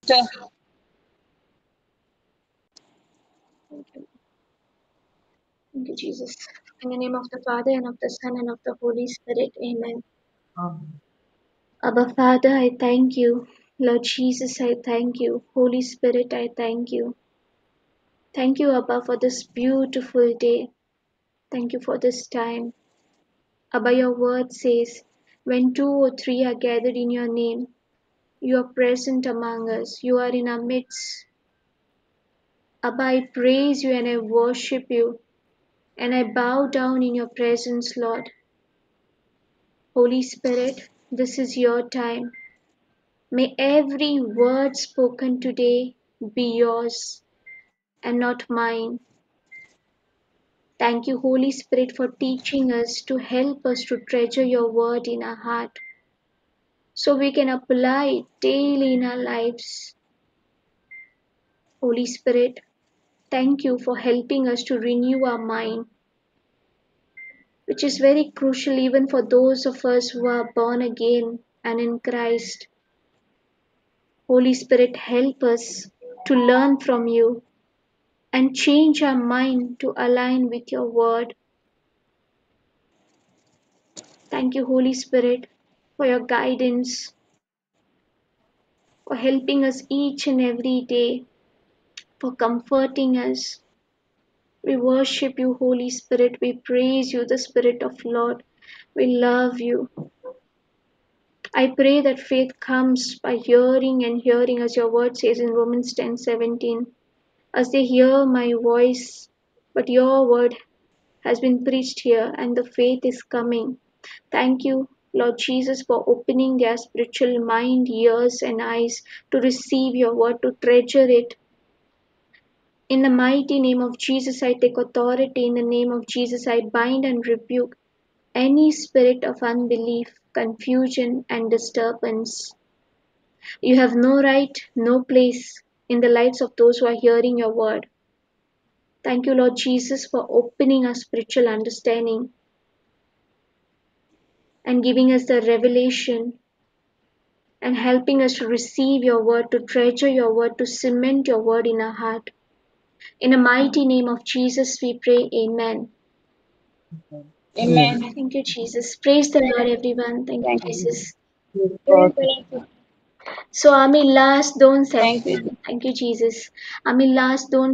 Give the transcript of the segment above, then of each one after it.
Thank you. Thank you, Jesus. In the name of the Father, and of the Son, and of the Holy Spirit. Amen. Abba Father, I thank you. Lord Jesus, I thank you. Holy Spirit, I thank you. Thank you, Abba, for this beautiful day. Thank you for this time. Abba, your word says, when two or three are gathered in your name, you are present among us. You are in our midst. Abba, I praise you and I worship you and I bow down in your presence, Lord. Holy Spirit, this is your time. May every word spoken today be yours and not mine. Thank you, Holy Spirit, for teaching us to help us to treasure your word in our heart so we can apply it daily in our lives. Holy Spirit, thank you for helping us to renew our mind, which is very crucial even for those of us who are born again and in Christ. Holy Spirit, help us to learn from you and change our mind to align with your word. Thank you, Holy Spirit, for your guidance, for helping us each and every day, for comforting us. We worship you, Holy Spirit. We praise you, the Spirit of Lord. We love you. I pray that faith comes by hearing and hearing, as your word says in Romans 10:17. As they hear my voice, but your word has been preached here, and the faith is coming. Thank you, Lord Jesus, for opening their spiritual mind, ears, and eyes to receive your word, to treasure it. In the mighty name of Jesus, I take authority. In the name of Jesus, I bind and rebuke any spirit of unbelief, confusion, and disturbance. You have no right, no place in the lives of those who are hearing your word. Thank you, Lord Jesus, for opening our spiritual understanding and giving us the revelation and helping us to receive your word, to treasure your word, to cement your word in our heart. In the mighty name of Jesus, we pray. Amen. Amen. Thank you, Jesus. Praise the Lord, everyone. Thank you, Thank you. Jesus. God. So आम्ही last दोन Thank you. Session thank you Jesus आम्ही last दोन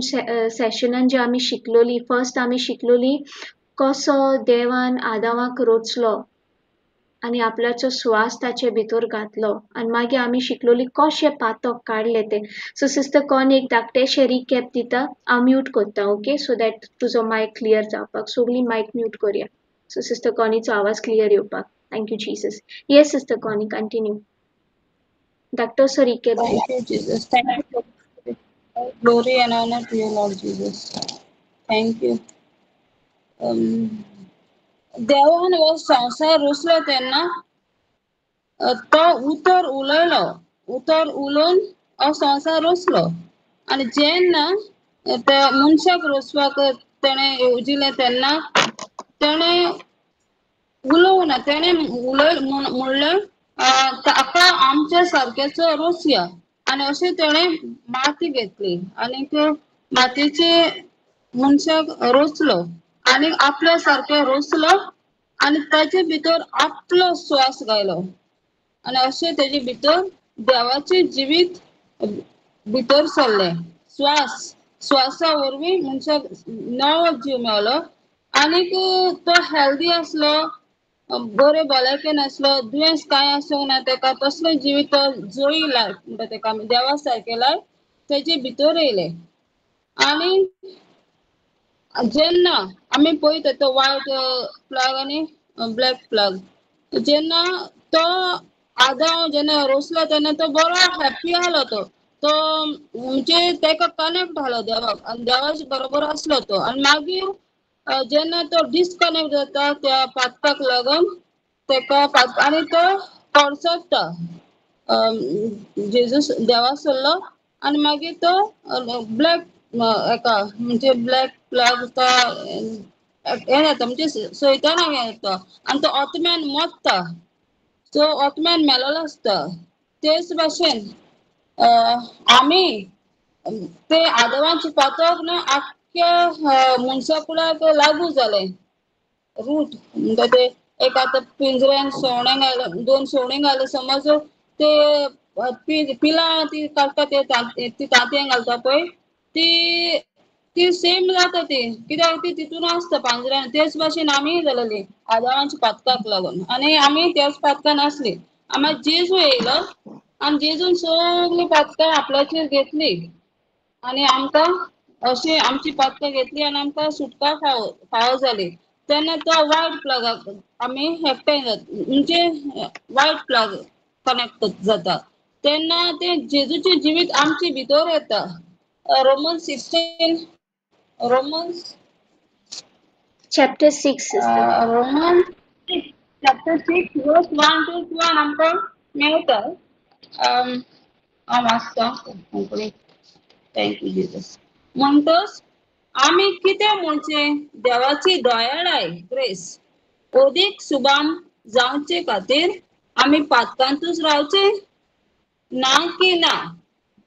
सेशनान जे आम्ही शिकलोली first आम्ही शिकलोली कसो देवान आदामाक रोचलो आनी आपल्याचो श्वास ताचे भितर घातलो आनी मागीर आमी शिकलोली कशे पातक काडले ते सो सिस्टर कोण एक धाकटेशें रिकॅप दिता हांव म्यूट करता ओके सो दॅट तुजो मायक क्लियर जावपाक सगळीं मायक म्यूट करया सो सिस्टर कॉनीचो आवाज क्लियर येवपाक थँक्यू जीसस येस सिस्टर कॉनी continue Dr. Sarike Bhai. Thank you, Jesus. Thank you. All glory and honor to you, Lord Jesus. Thank you. देवान हो संसार रुसलो तेन्ना तो उतर उलोवन हो संसार रुसलो आनी जेन्ना ते मनशाक रुसपाक तेणे येवजिले तेन्ना तेणे उलोवना तेणे म्हणलें ताका आमच्या सारकेचो रोसया आनी अशें तेणे माती घेतली आनी मातयेचे मनशाक रोचलो आनी आपल्या सारके रोसलो आनी ताचे भितर आपलो श्वास घालो आनी अशें तेजे भितर देवाचे जिवीत भितर सरलें श्वासा वरवीं मनशाक नवो जीव मेळलो आनीक तो हेल्दी आसलो बरे भलायकेन आसलो दुयेंस कांय आसूंक ना तेका तसलें जिवीत तो जोयी लायफ म्हणटा तेका आमी देवा सारकें लायफ तेजे भितर येयलें आनी जेन्ना आमी पळयता तो व्हायट प्लाग आनी ब्लॅक प्लाग जेन्ना तो आदाम जेन्ना रोसलो तेन्ना तो बरो हॅप्पी आसलो तो म्हणजे तेका कनेक्ट आसलो देवाक आनी देवाचे बरोबर आसलो तो आनी मागीर जेन्ना तो डिस्कनेक्ट जाता त्या पातकाक लागून तेका आनी तो पडसोडटा जेजूस देवा सरलो आनी मागीर तो ब्लॅक हेका म्हणजे ब्लॅक प्लाग तो हे जाता म्हणजे सैतानाक हे जाता आनी तो आत्म्यान मरता सो आत्म्यान मेलोलो आसता तेच भाशेन आम्ही ते आदवांची पातक ना आख्या मनशाकुलाक लागू जाले रूट म्हणजे ते एक आता पिंजऱ्यान सोवणें घाल 2 सोवणीं घाल समज ते पिलां ती काडटा ती तांतयां घालता पळय ती ती सेम जाता ती कित्याक ती तितून आसता पांजऱ्यान तेच भाशेन आमी जालेली आदामाच्या पातकाक लागून आनी आमी त्याच पातकान आसली आमार जेजू येयलो आनी जेजून सगळीं पातकां आपल्याचेर घेतली आनी आमकां अशी आमची पातकां घेतली आनी आमकां सुटका फावो जाली तेन्ना तो व्हायट प्लगाक आमी एकठांय म्हणजे व्हायट प्लग कनेक्ट जाता तेन्ना ते जेजूचे जिवीत आमचे भितर येता Romans 16 Romans Chapter 6, sister. Romans 6, chapter 6, verse 1 to 2 आमकां मेळटा हांव वाचतां कोंकणी थँक्यू जीजस म्हणटच आमी कितें म्हणचे देवाची दयाळाय ग्रेस ओदीक सुबाम जावचे खातीर आमी पातकांतूच रावचे ना की ना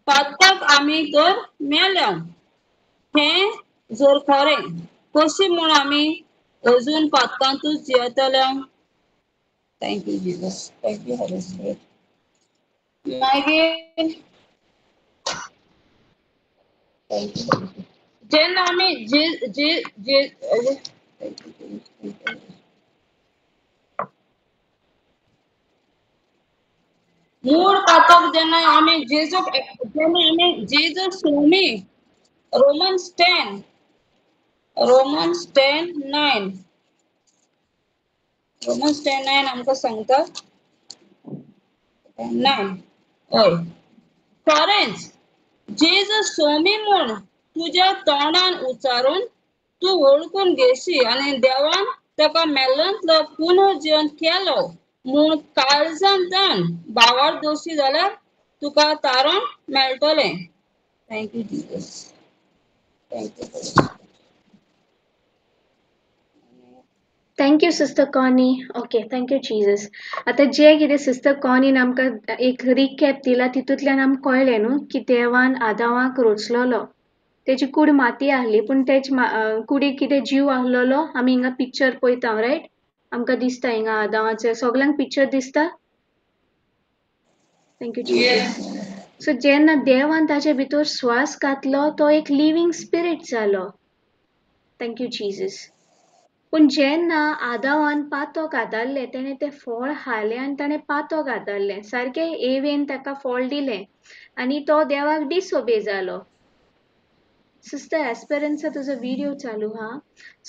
पातकाक आमी तर मेल्या हें जर खरें कशी म्हूण आमी अजून पातकांतूच जियेतल्या थँक्यू जीजस थँक्यू हॉली स्पिरीट मागीर जेन्ना आमी मूळ पातक जेन्ना आमी जेजूक सोमी रोमन्स 10 9 रोमन्स 10 9 आमकां सांगता 9 हय खरेंच जेजूस सोमी म्हूण तुज्या तोंडान उच्चारून तूं वळखून घेशी आनी देवान ताका मेल्लांतलो पुनर्जीवन केलो म्हूण काळजान ताण भावार दवरशी जाल्यार तुका तारण मेळटलें thank you Jesus thank you Thank you, Sister Connie. Okay, thank you, Jesus. आता जे कितें सिस्टर कॉनीन आमकां एक रिकॅप दिला तितूंतल्यान आमकां कळ्ळें न्हू की देवान आदामाक रचलोलो तेजी कूड माती आहली पूण तेज कुडीक कितें जीव आहलोलो आमी हिंगा पिक्चर पळयता रायट आमकां दिसता हिंगा आदामाचे सगल्यांक पिक्चर दिसता थँक्यू जीजस सो जेन्ना देवान ताचे भितर श्वास घातलो तो एक लिव्हिंग स्पिरीट जालो थँक्यू जीजस पूण जेन्ना आदामान पातोक घातारलें तेणें तें फळ खालें आनी ताणें पातोक घातारलें सारकें एवेन ताका फळ दिलें आनी तो देवाक डिसओबे जालो सिस्टर एस्पेरन्सा तुजो व्हिडिओ चालू हा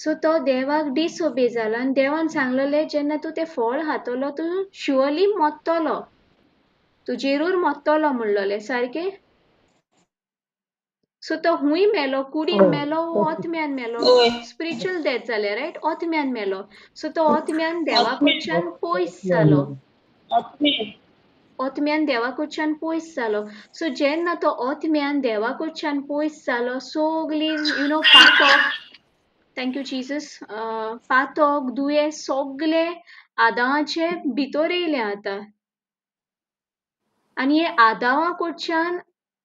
सो तो देवाक डिसओबे जालो आनी देवान सांगलेलें जेन्ना तूं तें फळ खातलो तूं शुअरली मरतलो तूं जरूर मरतलो म्हणलोलें सारकें सो तो हुंय मेलो कुडीन मेलो वो आत्म्यान मेलो स्पिरिच्युअल डेथ जालें रायट आत्म्यान मेलो सो तो आत्म्यान देवा कडच्यान पयस जालो आत्म्यान देवा कडच्यान पयस जालो सो जेन्ना तो आत्म्यान देवा कडच्यान पयस जालो सगळीं पातक थँक्यू जीजस पातक दुयेंस सगळे आदामाचे भितर येयले आतां आनी हे आदामा कडच्यान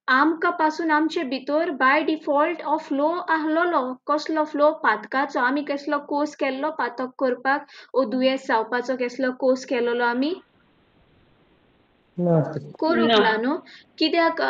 आमकां पासून आमचे भितर बाय डिफॉल्ट हो फ्लो आहलोलो कसलो फ्लो पातकाचो आमी कसलो कोर्स केल्लो पातक करपाक ओ दुयेंस जावपाचो कसलो कोर्स केलोलो आमी करूंक ना न्हू कित्याक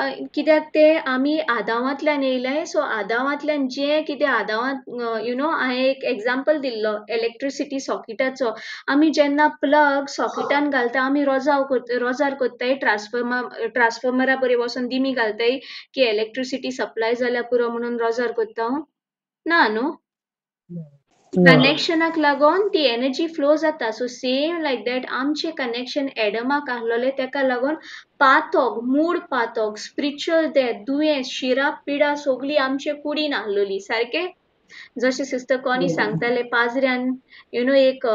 ते आमी आदामांतल्यान येयले सो आदामांतल्यान जे कितें आदामांत हांवें एक एग्जाम्पल दिल्लो इलेक्ट्रिसिटी सॉकेटाचो आमी जेन्ना प्लग सॉकेटान घालता आमी रोजार कोत्ताय ट्रान्सफॉर्मरा बरें वचोन दिमी घालताय की इलेक्ट्रिसिटी सप्लाय जाल्या पुरो म्हणून रोजार कोत्ता ना न्हू कनेक्शनाक लागून ती एनर्जी फ्लो जाता सो सेम लायक दॅट आमचे कनेक्शन एडमाक आहलोले तेका लागून पातक मूड पातक स्पिरिच्युअल डेथ दुयेंस शिरा पिडा सगळी आमचे कुडीन आहलोली सारके जशें सिस्टर कॉनी सांगताले पाजऱ्यान एक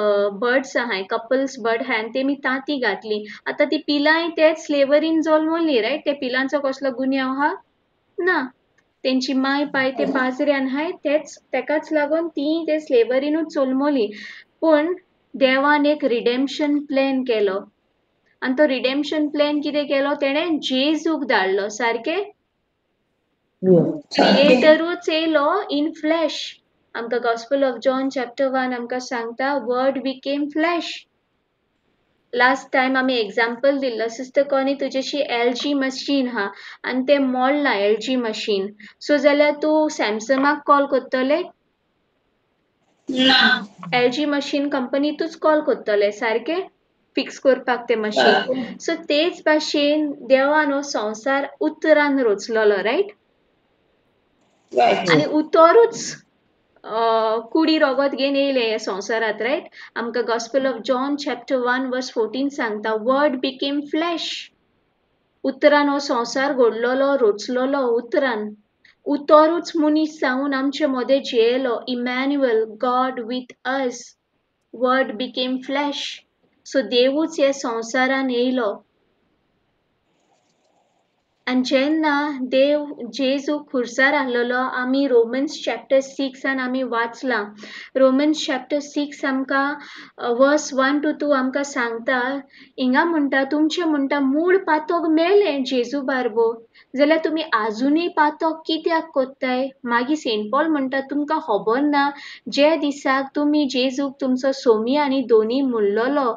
बर्ड्स आहाय कपल्स बर्ड आहाय आनी तेमी तांती घातली आतां ती पिलांय तेच स्लेवरीन जल्मली रायट ते पिलांचो कसलो गुन्यांव आहा ना तेंची माय पाय ते पाजऱ्यान हाय तेकाच लागून ती ते स्लेवरीनूच जल्मली पूण देवान एक रिडेम्पशन प्लॅन केलो आणि तो रिडेम्पशन प्लॅन कितें केलो तेणें जेजूक धाडलो सारकें क्रिएटरूच येयलो इन फ्लॅश आमकां गॉस्पल ऑफ जॉन चॅप्टर 1 आमकां सांगता word became flash last time आमी एग्जाम्पल दिल्लो सिस्टर कोणी तुजेशी LG मशीन हा आनी तें मोडला LG मशीन सो जाल्यार तूं सॅमसंगाक कॉल करतले ना LG मशीन कंपनीतूच कॉल करतले सारकें फिक्स करपाक ते मशीन सो तेच भाशेन देवान हो संवसार उतरान रचलेलो रायट आनी उतोरूच कुडी रोगत घेवन येयले हे संवसारात रायट आमकां गॉस्पल ऑफ जॉन चॅप्टर 1 वर्स 14 सांगता वर्ड बिकेम फ्लॅश उतरान हो संवसार घडलोलो रचलोलो उतरान उतोरूच मनीस जावन आमचे मदें जियेलो Emmanuel God with us word became flesh so देवूच हे संवसारान येयलो आनी जेन्ना देव जेजू खुर्सार आहलोलो आमी रोमन्स चॅप्टर 6 आमी वाचलां रोमन्स चॅप्टर 6 आमकां वर्स 1 to 2 आमकां सांगता हिंगा म्हणटा तुमचे म्हणटा मूळ पातोक मेळ्ळें जेजू बारबो जाल्यार तुमी आजुनूय पातोक कित्याक कोत्ताय मागीर सेंट पॉल म्हणटा तुमकां खबर ना जे दिसाक तुमी जेजूक तुमचो सोमी आनी दोनी म्हणलोलो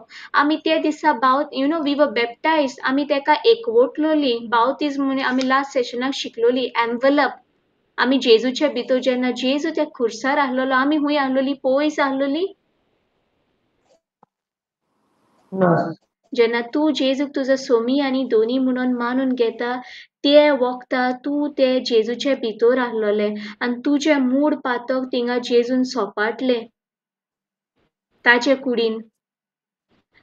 आमी ते दिसा वी वर बॅप्टायज आमी तेका एकवटलोली बावतिजम म्हणून आमी लास्ट सेशनाक शिकलोली एनवलप आमी जेजूच्या भितर जेन्ना जेजू त्या खुर्सार आहलोलो आमी हुंय आहलोली पयस आहलोली जेन्ना तूं जेजूक तुजो सोमी आनी दोनी म्हणून मानून घेता ते वखदा तूं ते जेजूचे भितर आहलोले आनी तुजे मूड पातक थिंगा जेजून सोपाटले ताचे कुडीन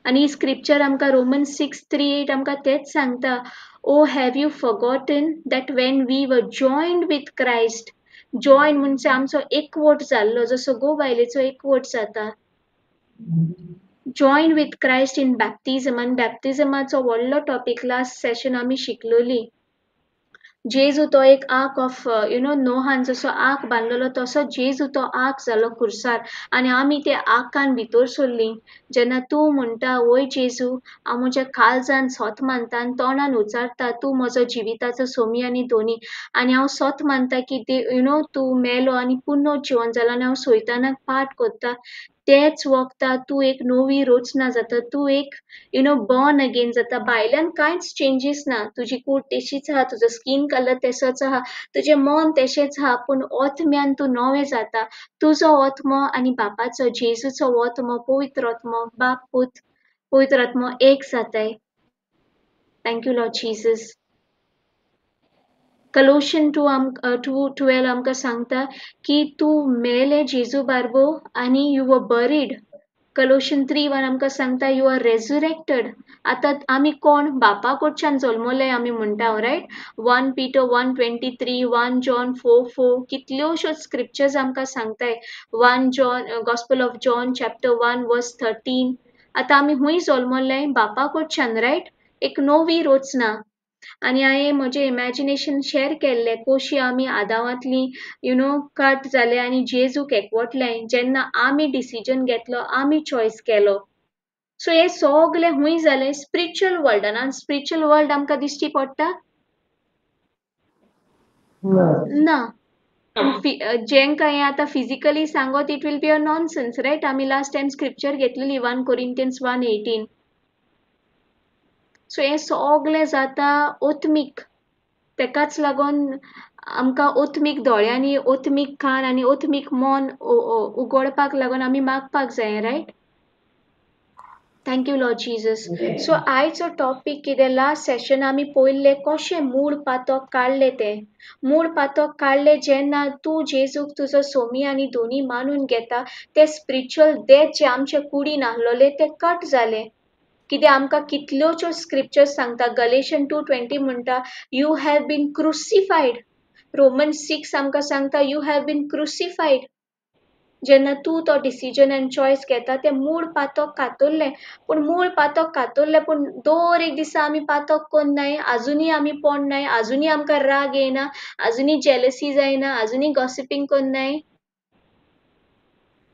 आनी स्क्रिप्चर आमकां रोमन्स 6:3-8 आमकां तेच सांगता oh have you forgotten that when we were joined with Christ join म्हणजे आमचो एकवट जाल्लो जसो घोव बायलेचो एकवट जाता जॉयन विथ क्रायस्ट इन बॅप्टिझम आनी बॅप्टिझमाचो व्हडलो टॉपीक लास्ट सेशन आमी शिकलोली जेजू तो एक आर्क ऑफ नोहान जसो आर्क बांदलेलो तसो जेजू तो आर्क जालो खुर्सार आनी आमी ते आर्कान भितर सरली जेन्ना तूं म्हणटा वय जेजू हांव म्हज्या काळजान सोत मानता आनी तोंडान उचारता तूं म्हजो जिविताचो सोमी आनी दोनी आनी हांव सोत मानता की तूं मेलो आनी पुनर्जीवन जाला आनी हांव सोयतानाक पाठ करता तेच वखदां तूं एक नवी रचना जाता तूं एक बॉर्न अगेन जाता भायल्यान कांयच चेंजीस ना तुजी कूड तेशीच आहा तुजो स्कीन कलर तेसोच आहा तुजें मन तेशेंच आहा पूण ओतम्यान तूं नवें जाता तुजो ओत्मो आनी बापाचो जेजूचो ओत्मो पवित्र ओत्मो बाप पूत पवित्र ओत्मो एक जाताय थँक यू लॉर्ड जीसस कलोशियन 2:12 आमकां सांगता की तूं मेले जेजू बारबो आनी यू वर बरीड कलोशियन 3:1 आमकां सांगता यू आर रेझुरेक्टेड आतां आमी कोण बापा कडच्यान जल्मले आमी म्हणटा रायट 1 Peter 1:23 1 John 4:4 कितल्योश्योच स्क्रिप्चर्स आमकां सांगताय 1 John gospel of John chapter 1 वर्स 13 आतां आमी हुंय जल्मले बापा कडच्यान रायट एक नवी रचना आनी हांवें म्हजें इमॅजिनेशन शेअर केल्लें कशी आमी आदावांतली कट जाले आनी जेजूक एकवटले जेन्ना आमी डिसिजन घेतलो आमी चॉयस केलो सो हे सगळें हुंय जालें स्पिरिच्युअल वर्ल्डान आनी स्पिरिच्युअल वर्ल्ड आमकां दिश्टी पडटा ना जेंकां हें आतां फिजिकली सांगत it will be a nonsense right आमी लास्ट टायम स्क्रिप्चर घेतलेली 1 Corinthians 1:18 सो हें सगळें जाता ओतमीक तेकाच लागून आमकां ओतमीक दोळ्यांनी ओतमीक कान आनी ओतमीक मन उगडपाक लागून आमी मागपाक जाय right thank you Lord Jesus so आयचो टॉपीक कितें लास्ट सेशन आमी पळयल्लें कशें मूळ पातक काडलें तें मूळ पातक काडलें जेन्ना तूं जेजूक तुजो सोमी आनी दोनी मानून घेता ते स्पिरिच्युअल डेथ जे आमचे कुडीन आहलोले ते कट जाले कितें आमकां कितल्योच्यो स्क्रिप्चर्स सांगता गलेशियन 2:20 म्हणटा यू हॅव बीन क्रुसिफायड रोमन्स 6 आमकां सांगता यू हॅव बीन क्रुसिफायड जेन्ना तूं तो डिसिजन आनी चॉयस घेता तें मूळ पातक कातरलें पूण मूळ पातक कातरलें पूण दर एक दिसा आमी पातक कोन्नाय आजुनूय आमी पडनाय आजुनूय आमकां राग येयना आजुनूय जेलसी जायना आजुनूय गॉसिपींग कोन्नाय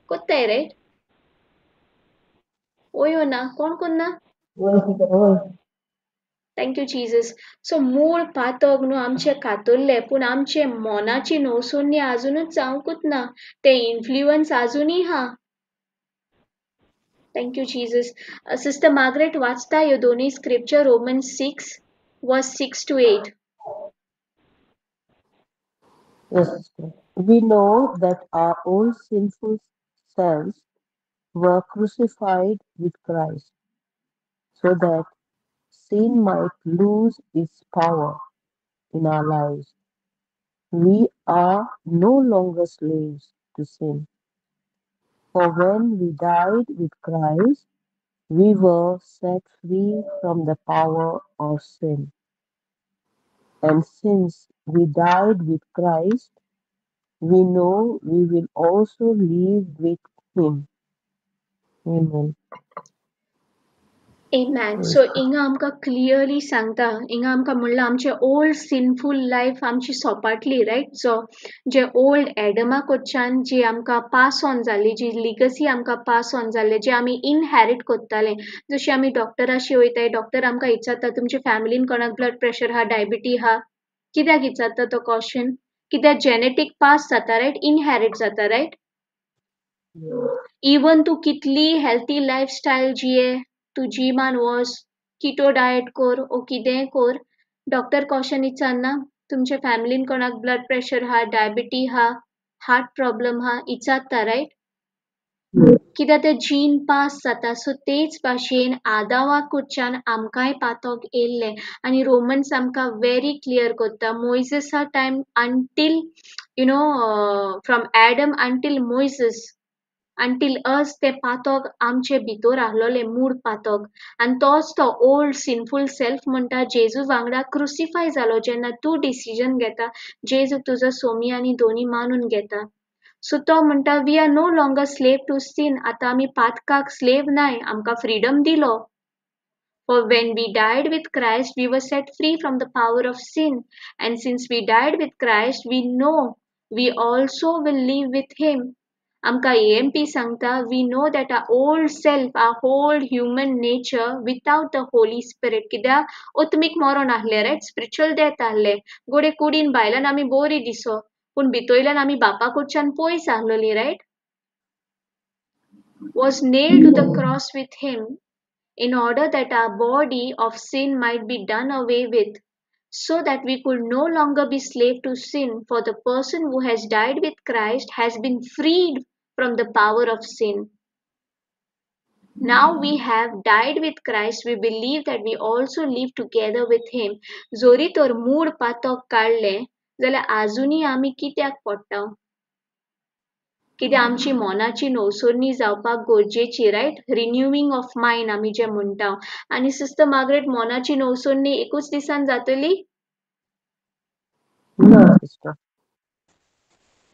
कोत्ताय रायट ओयो ना कोण कोन्ना Thank you, Jesus. So मूळ पातक न्हू आमचे कातुरले पूण आमचे मोनाची नवसोनी अजूनच जावंकूच ना ते इन्फ्लुअन्स अजूनही हा. Thank you, Jesus. Sister Margaret वाचता ह्यो दोन्ही scripture Romans 6 verse 6 to 8. Yes, sister. We know that our old sinful selves were crucified with Christ so that sin might lose its power in our lives. We are no longer slaves to sin. For when we died with Christ, we were set free from the power of sin. And since we died with Christ, we know we will also live with Him. Amen. Amen. Praise So God. इंगा आमकां clearly सांगता इंगा आमकां म्हणलां आमचे old सिनफूल life आमची सोंपाटली right so जे old एडमा कडच्यान जी आमकां pass on जाली जी लिगसी आमकां पास ऑन जाल्ले जे आमी इनहेरिट कोत्ताले जशी आमी डॉक्टराशी वयताय डॉक्टर आमकां विचारता तुमच्या फॅमिलीन कोणाक ब्लड प्रेशर हा डायबिटी हा कित्याक विचारता तो क्वेश्चन कित्याक जेनेटीक पास जाता रायट इनहेरिट जाता रायट इवन तूं कितली हेल्थी लायफस्टायल जिये तूं जिमान वच किटो डायट कर ओ कितेंय कर डॉक्टर क्वेश्चन विचारना तुमच्या फॅमिलीन कोणाक ब्लड प्रेशर हा डायबिटी हा हार्ट प्रॉब्लेम हा विचारता रायट कित्याक ते जीन पास जाता सो तेच भाशेन आदावा कडच्यान आमकांय पातोक येयल्ले आनी रोमन्स आमकां व्हेरी क्लियर करता मोइसेसा time until you know from Adam until Moses until us ते पातोक आमचे भितर आहलोले मूड पातोक आनी तोच तो ओल्ड सिनफूल सेल्फ म्हणटा जेजू वांगडा क्रुसिफाय जालो जेन्ना तूं डिसिजन घेता जेजू तुजो सोमी आनी दोनी मानून घेता सो तो म्हणटा we are no longer slave to sin आतां आमी पातकाक स्लेव नाय आमकां फ्रीडम दिलो For when we died with Christ, we were set free from the power of sin. And since we died with Christ, we know we also will live with Him. Amka AMP Sankta, we know that our old self, our whole human nature, without the Holy Spirit, kida utmik moron ahle, right? Spiritual death ahle. Gode kudin bailan ami bori diso. Pun bitoilan ami bapa kuchan pois ahloli, right? Was nailed to the cross with Him in order that our body of sin might be done away with, so that we could no longer be slave to sin, for the person who has died with Christ has been freed from the power of sin. Now we have died with Christ, we believe that we also live together with Him. जोरी तर mood पातोक काडले जाल्यार आजुनी आमी कित्याक पडटा कित्याक आमची मोनाची नवसोरणी जावपाक गरजेची रायट रिन्युवींग ऑफ मायंड आमी जे म्हणटा आनी सिस्टर मार्गरेट मोनाची नवसोरणी एकूच दिसान जातली No, sister.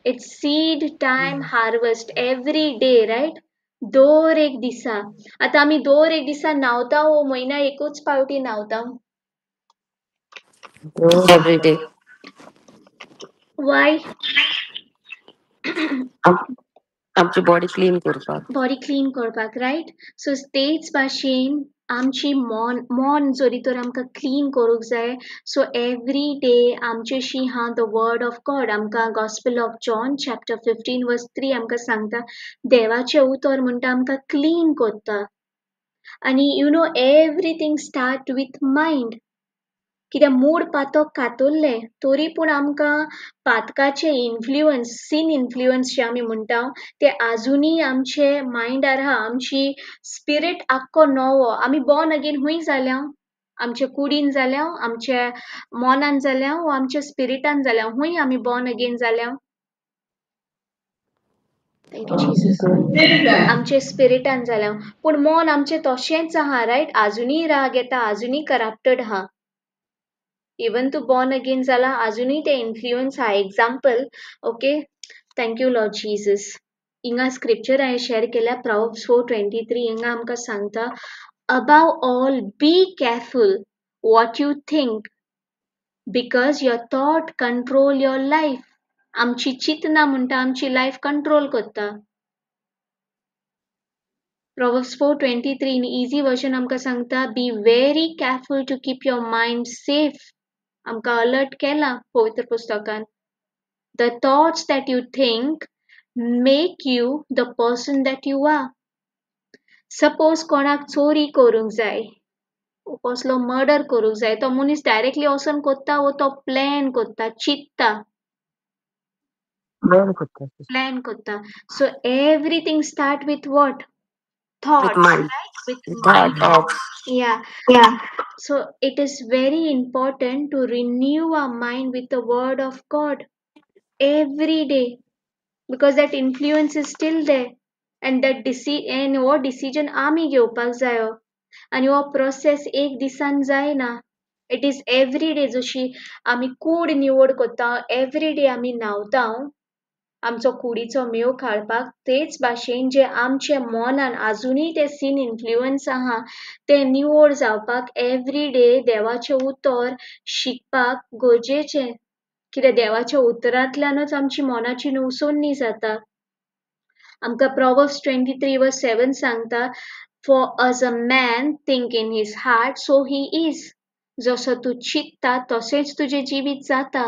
It's seed time harvest every day right दर एक दिसा आतां आमी दर एक दिसा न्हांवता वो म्हयन्या एकूच पावटी न्हांवता every day. वाय आमची बॉडी क्लीन करपाक बॉडी क्लीन करपाक रायट सो तेच भाशेन आमची मोन जोरी तर आमकां क्लीन करूंक जाय सो एवरी डे आमचेशी हा द वर्ड ऑफ गॉड आमकां गॉस्पेल ऑफ जॉन चॅप्टर 15 वर्स 3 आमकां सांगता देवाचें उतर म्हणटा आमकां क्लीन करता आनी you know everything start with mind कित्याक मूड पातोक कातुरले तरी पूण आमकां पातकाचे इन्फ्लुअन्स सीन इन्फ्लुअन्स जे आमी म्हणटा ते आजुनी आमचे मायंडार आहा आमची स्पिरीट आख्खो नवो आमी बॉर्न अगेन हूंय जाल्या आमचे कुडीन जाल्या आमच्या मोनान जाल्या वो आमच्या स्पिरिटान जाल्या हूंय आमी बॉर्न अगेन जाल्या थँक्यू जीसस आमचे स्पिरिटान जाल्या पूण मोन आमचे तशेंच आहा रायट आजुनी राग येता आजुनी करप्टेड आहा इवन तू बॉर्न अगेन जाला अजूनही ते इन्फ्लुअन्स हा example okay thank you Lord Jesus हिंगा स्क्रिप्चर हांवें शेअर केल्या प्रॉव्हर्ब्स 4:23 हिंगा आमकां सांगता above all be careful what you think because your thought control your life आमची चिंतना म्हणटा आमची लायफ कंट्रोल करता Proverbs 4:23 in easy version आमका सांगता be very careful to keep your mind safe. आमका alert केला पवित्र पुस्तकान. The thoughts that you think make you the person that you are. Suppose कोणाक चोरी करूंक जाय, कसलो मर्डर करूंक जाय, तो मनीस डायरेक्टली वचून कोत्ता वो तो प्लॅन कोत्ता, चित्ता. Plan kotta. So everything start with what? Thoughts, With mind. right? With Thought mind. of. Yeah. So it is very important to renew our mind with the word of God every day, because that influence is still there, and that and what decision आमी घेवपाक जायो, आणि हो process एक दिसान जायना. It is every day. जशी आमी कूड निवड करता, every day आमी न्हावता आमचो कुडीचो मेव काडपाक, तेच भाशेन जे आमचे मनान आजुनूय ते सीन इन्फ्लुअन्स आहा ते निवड जावपाक एवरी डे देवाचे उतर शिकपाक गरजेचें. कित्याक देवाच्या उतरांतल्यानच आमची मोनाची नुवसोनी जाता. आमकां Proverbs 23:7 सांगता, For as a man think in his heart, so he is. जसो तू चित्ता तसेच तुझे जिवीत जाता.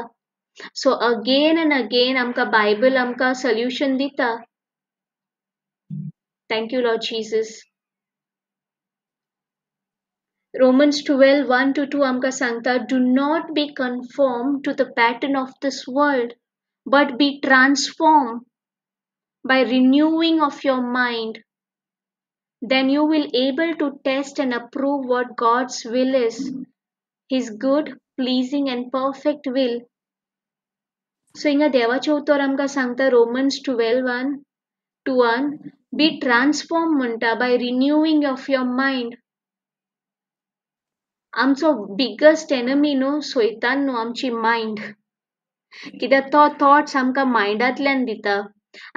So again and again आमका Bible आमका solution दिता. Thank you, Lord Jesus. Romans 12:1-2 आमका सांगता, Do not be conformed to the pattern of this world, but be transformed by renewing of your mind. Then you will able to test and approve what God's will is, His good, pleasing and perfect will. So हिंगा देवाचे उतर आमका सांगता Romans 12:1-1 be transformed म्हणटा by renewing of your mind. आमचो biggest enemy न्हू सैतान न्हू आमची mind. कित्याक तो thoughts आमका माइंडांतल्यान दिता.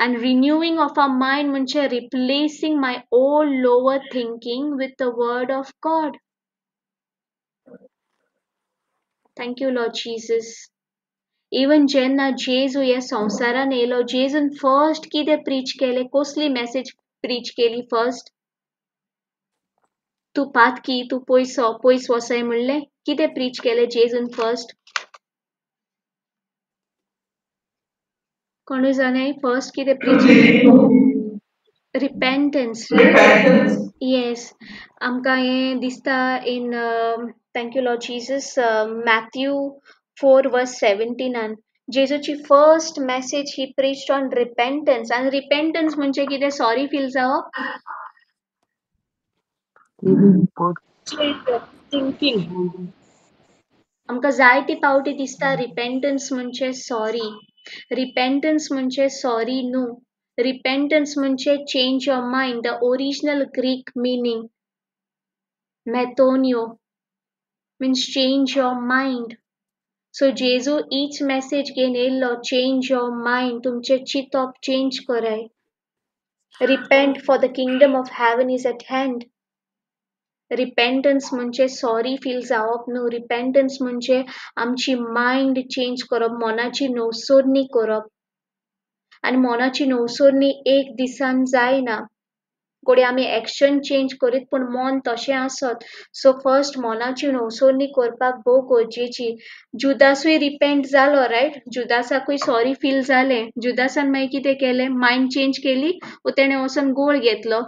And renewing of our mind म्हणजे replacing my old lower thinking with the word of God. Thank you, Lord Jesus. Even जेन्ना जेजू ह्या संवसारान येयलो, जेजून फर्स्ट कितें प्रीच केलें, कसली मेसेज प्रीच केली फर्स्ट? तू पातकी, तू पयस वसाय म्हणलें, कितें प्रीच केलें जेजून फर्स्ट? कोणूय जाणाय फर्स्ट कितें प्रीच केलें? Repentance, right? Yes. आमकां हें दिसता in thank you Lord Jesus, Matthew 4:17 जेजूची फर्स्ट मेसेज ही preached on repentance. And repentance म्हणजे कितें? सॉरी फील जावप. थिंकिंग. आमकां जायती पावटी दिसता repentance म्हणजे सॉरी. Repentance म्हणजे सॉरी न्हू. Repentance म्हणजे change your mind. The original Greek meaning metonio means change your mind. So जेजू each message घेवन येयल्लो, change your mind. तुमचे चिंतप change कराय. Repent for the kingdom of heaven is at hand. Repentance म्हणजे sorry feel जावप न्हू. Repentance म्हणजे आमची माइंड चेंज करप, मोनाची नवसोदणी करप. आनी मोनाची नवसोदणी एक दिसान जायना. घोडी आमी एक्शन चेंज करीत पूण मन तशें आसत. सो फर्स्ट मोनाची नवसोदणी करपाक भोव गरजेची. जुदासूय रिपेंट जालो, रायट? जुदासाकूय सॉरी फील जालें. जुदासान मागीर कितें केलें? माइंड चेंज केली, तेणें वचून गोळ घेतलो.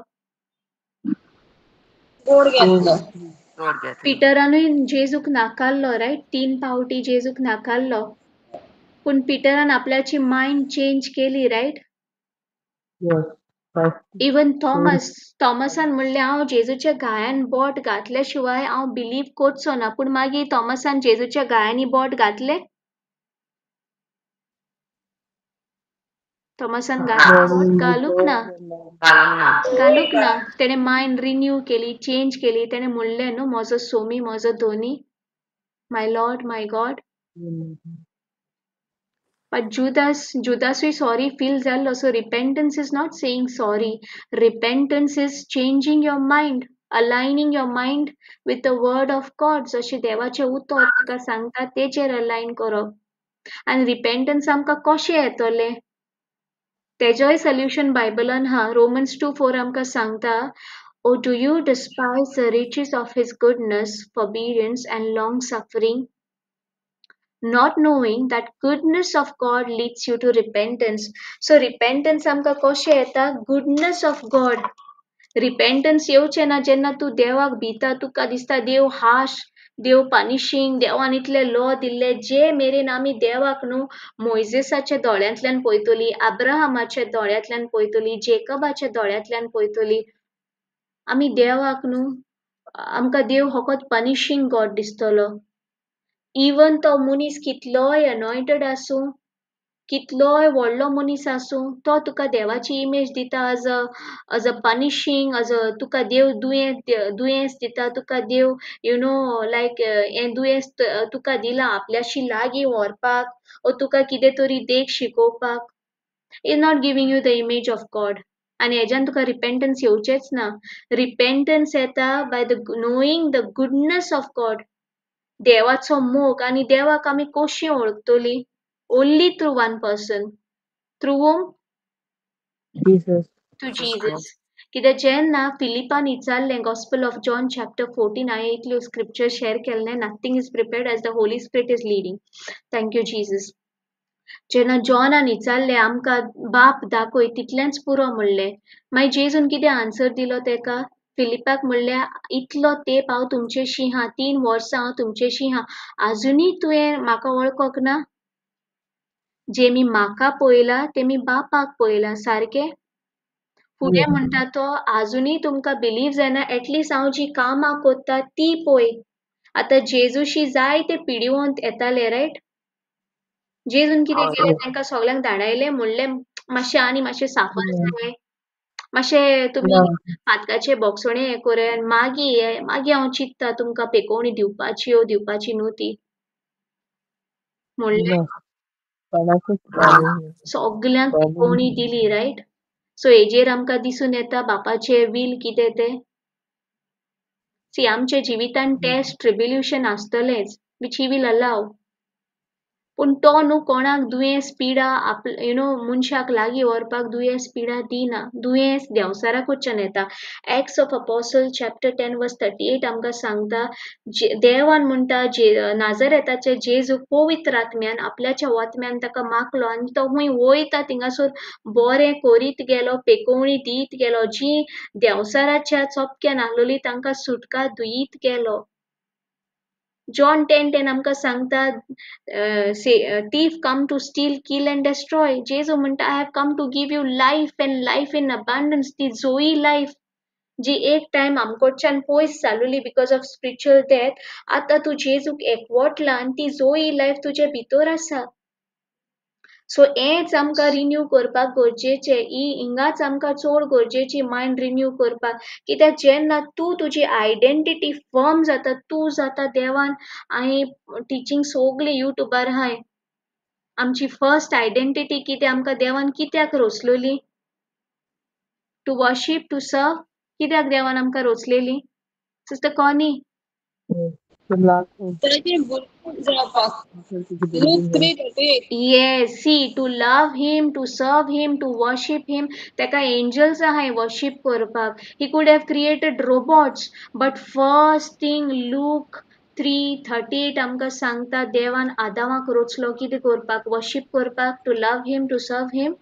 गोड घेतलो. पिटरानूय जेजूक नाकारलो, रायट? 3 पावटी जेजूक नाकारलो. पूण पिटरान आपल्याची माइंड चेंज केली, रायट? इवन थॉमसान म्हणलें हांव जेजूच्या गायान बोट घातल्या शिवाय हांव बिलीव करचो ना. पूण मागीर थॉमसान जेजूच्या गायांनी बोट घातलें. थॉमसान घालूंक ना. तेणें माइंड रिन्यू केली, चेंज केली. तेणें म्हणलें न्हू, म्हजो सोमी, म्हजो धोनी, my lord, my God. But Judasui sorry feel जाल्लो. So repentance is not saying sorry. Repentance is changing your mind, aligning your mind with the word of God. जशें देवाचें उतर तुका सांगता तेचेर align करप. And repentance आमकां कशें येतलें? तेजोय सोल्युशन बायबलान हा. Romans 2:4 आमकां सांगता, or do you despise the riches of his goodness, forbearance and long suffering, not knowing that goodness of God leads you to repentance? So repentance आमकां कशें येता? Goodness of God. Repentance येवचें ना जेन्ना तूं देवाक भिता, तुका दिसता देव हार्श, देव पनिशिंग, देवान इतले लॉ दिल्ले, जे मेरेन आमी देवाक न्हू मोइजेसाच्या दोळ्यांतल्यान पळयतली, अब्राहमाच्या दोळ्यांतल्यान पळयतली, जेकबाच्या दोळ्यांतल्यान पळयतली. आमी देवाक न्हू आमकां देव फकत पनिशिंग गॉड दिसतलो. इवन तो मनीस कितलोय अनॉयंटेड आसूं, कितलोय व्हडलो मनीस आसूं, तो तुका देवाची इमेज दिता as a punishing, तुका देव दुयेंस दिता, तुका देव लायक हें दुयेंस तुका दिला आपल्याशी लागीं व्हरपाक, ओ तुका कितें तरी देख शिकोवपाक. Is not giving you the image of God. आनी हेज्यान तुका रिपेंटन्स येवचेच ना. रिपेंटन्स येता by the knowing the goodness of God. देवाचो मोग. आनी देवाक आमी कशी वळखतली? Only through one person. Through whom? Jesus. To Jesus. कित्याक जेन्ना फिलिपान विचारलें Gospel of John chapter 14, हांवें इतल्यो scripture share केल्ले, nothing is prepared as the Holy Spirit is leading. Thank you, Jesus. जेन्ना जॉनान विचारलें आमकां बाप दाखय, तितलेंच पुरो म्हणलें. मागीर जेजून कितें आन्सर दिलो तेका? फिलिपाक म्हणलें इतलो तेंप हांव तुमचेशी हा, 3 वर्सां हांव तुमचेशी हा, आजुनूय तुवें म्हाका वळखोंक ना? जेमी म्हाका पळयला तेमी बापाक पळयला, सारकें? फुडें म्हणटा तो आजुनूय तुमकां बिलीव जायना, एटलीस्ट हांव जी कामां कोत्ता ती पळय. आतां जेजूशी जायते पिडिवंत येताले, रायट? जेजून कितें केलें? तांकां सगळ्यांक धाडायलें, म्हणलें मातशें आनी मातशें साफर जाय, मातशें तुमी फातकाचे बोगसणे हें करात, मागीर हांव चिंत्ता तुमकां पेकोवणी दिवपाची ओ दिवपाची न्हू ती. म्हणलें सगळ्यांक पेकोवणी दिली, रायट? सो हेजेर आमकां दिसून येता बापाचें वील कितें तें. सी आमच्या जिवितान टेस्ट ट्रिब्युलेशन आसतलेंच, विच ही वील अलाव. पूण तो न्हू कोणाक दुयेंस पिडा मनशाक लागीं व्हरपाक दुयेंस पिडा दिना. दुयेंस देंवसाराकडच्यान येता. एक्ट्स ऑफ अपोस्टल चॅप्टर 10 वर्स 38 आमकां सांगता, देवान म्हणटा नाजरेताचे जेजूक पवित्र आत्म्यान आपल्याच्या वोत्म्यान ताका मागलो आनी तो खूंय वयता थिंगासोर बरें करीत गेलो, पेकोवणी दीत गेलो, जी देंवसाराच्या चोपक्यान आहलोली तांकां सुटका दित गेलो. जॉन 10:10 आमकां सांगता, thief come to steal, kill and destroy. जेजू म्हणटा I have come to give you life and life in abundance. ती जोई लायफ जी एक टाइम आमकडच्यान पयस जालोली बिकॉज ऑफ स्पिरिच्युअल डेथ, आतां तूं जेजूक एकवटला आनी ती जोई लायफ तुजे भितर आसा. सो हेंच आमकां रिन्यू करपाक गरजेचें. हिंगाच आमकां चड गरजेची मायंड रिन्यू करपाक. कित्याक जेन्ना तूं तुजी आयडेंटिटी फर्म जाता, तूं जाता देवान. हांवें टिचींग सगळी युट्यूबार आहाय. आमची फर्स्ट आयडेंटिटी कितें? आमकां देवान कित्याक रोचलोली? टू वर्शीप, टू सर्व. कित्याक देवान आमकां रोचलेली? सिस्टर कॉनी. ताचे बुरखून जावपाक. Luke 3:38. Yes, see, to love him, to serve him, to worship him. Teka angels ahay worship korpak. He could have created robots, but first thing Luke 3:38 आमकां सांगता देवान आदामाक रोचलो कितें करपाक? worship करपाक, to love him, to serve him.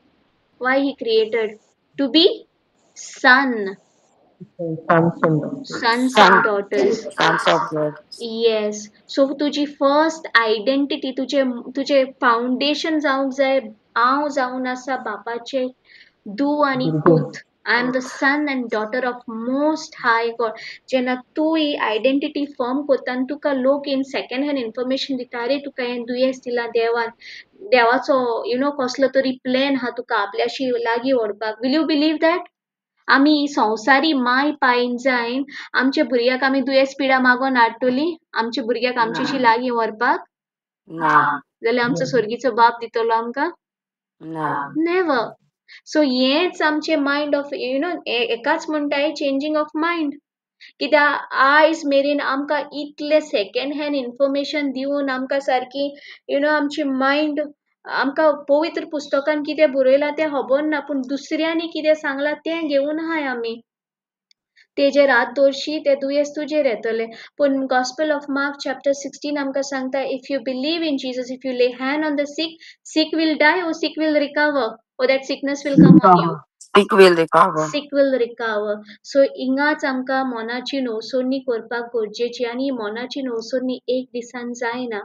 Why he created? To be son. Sons and daughters. Sons of God. Yes. So तुझी first identity, तुझे foundation जावंक जाय. हांव जावन आसा बापाचे धू आनी पूत. I am the son and daughter of most high God. जेन्ना तूं ही आयडेंटिटी फॉर्म करता आनी तुका लोक इन सेकंड हँड इन्फॉर्मेशन दिता, अरे तुका हें दुयेंस दिला देवान, देवाचो कसलो तरी प्लॅन हा तुका आपल्याशी लागीं व्हरपाक. Will you believe that? आमी संवसारी माय पायन जायन आमच्या भुरग्याक आमी दुयेंस पिडा मागोन हाडटली आमच्या भुरग्याक आमचेशी लागीं व्हरपाक? जाल्यार आमचो स्वर्गीचो बाप दितलो आमकां? नेवर. सो हेच आमचे मायंड ऑफ एकाच म्हणटाय चेंजिंग ऑफ मायंड. कित्याक आयज मेरेन आमकां इतले सेकंड हँड इन्फॉर्मेशन दिवन आमकां सारकी आमची मायंड आमकां पवित्र पुस्तकान कितें बरयलां तें खबर ना पूण दुसऱ्यांनी कितें सांगलां तें घेवन आहाय आमी तेजेर हात दवरशी तें दुयेंस तुजेर येतलें पूण गॉस्पेल ऑफ मार्क चॅप्टर 16 आमकां सांगता if you believe in Jesus if you lay hand on the sick will die or sick will recover or that sickness will come on you Sick will recover. sick will recover so इंगाच आमकां मोनाची नोवसोणी करपाक गरजेची आनी मोनाची नोवसोणी एक दिसान जायना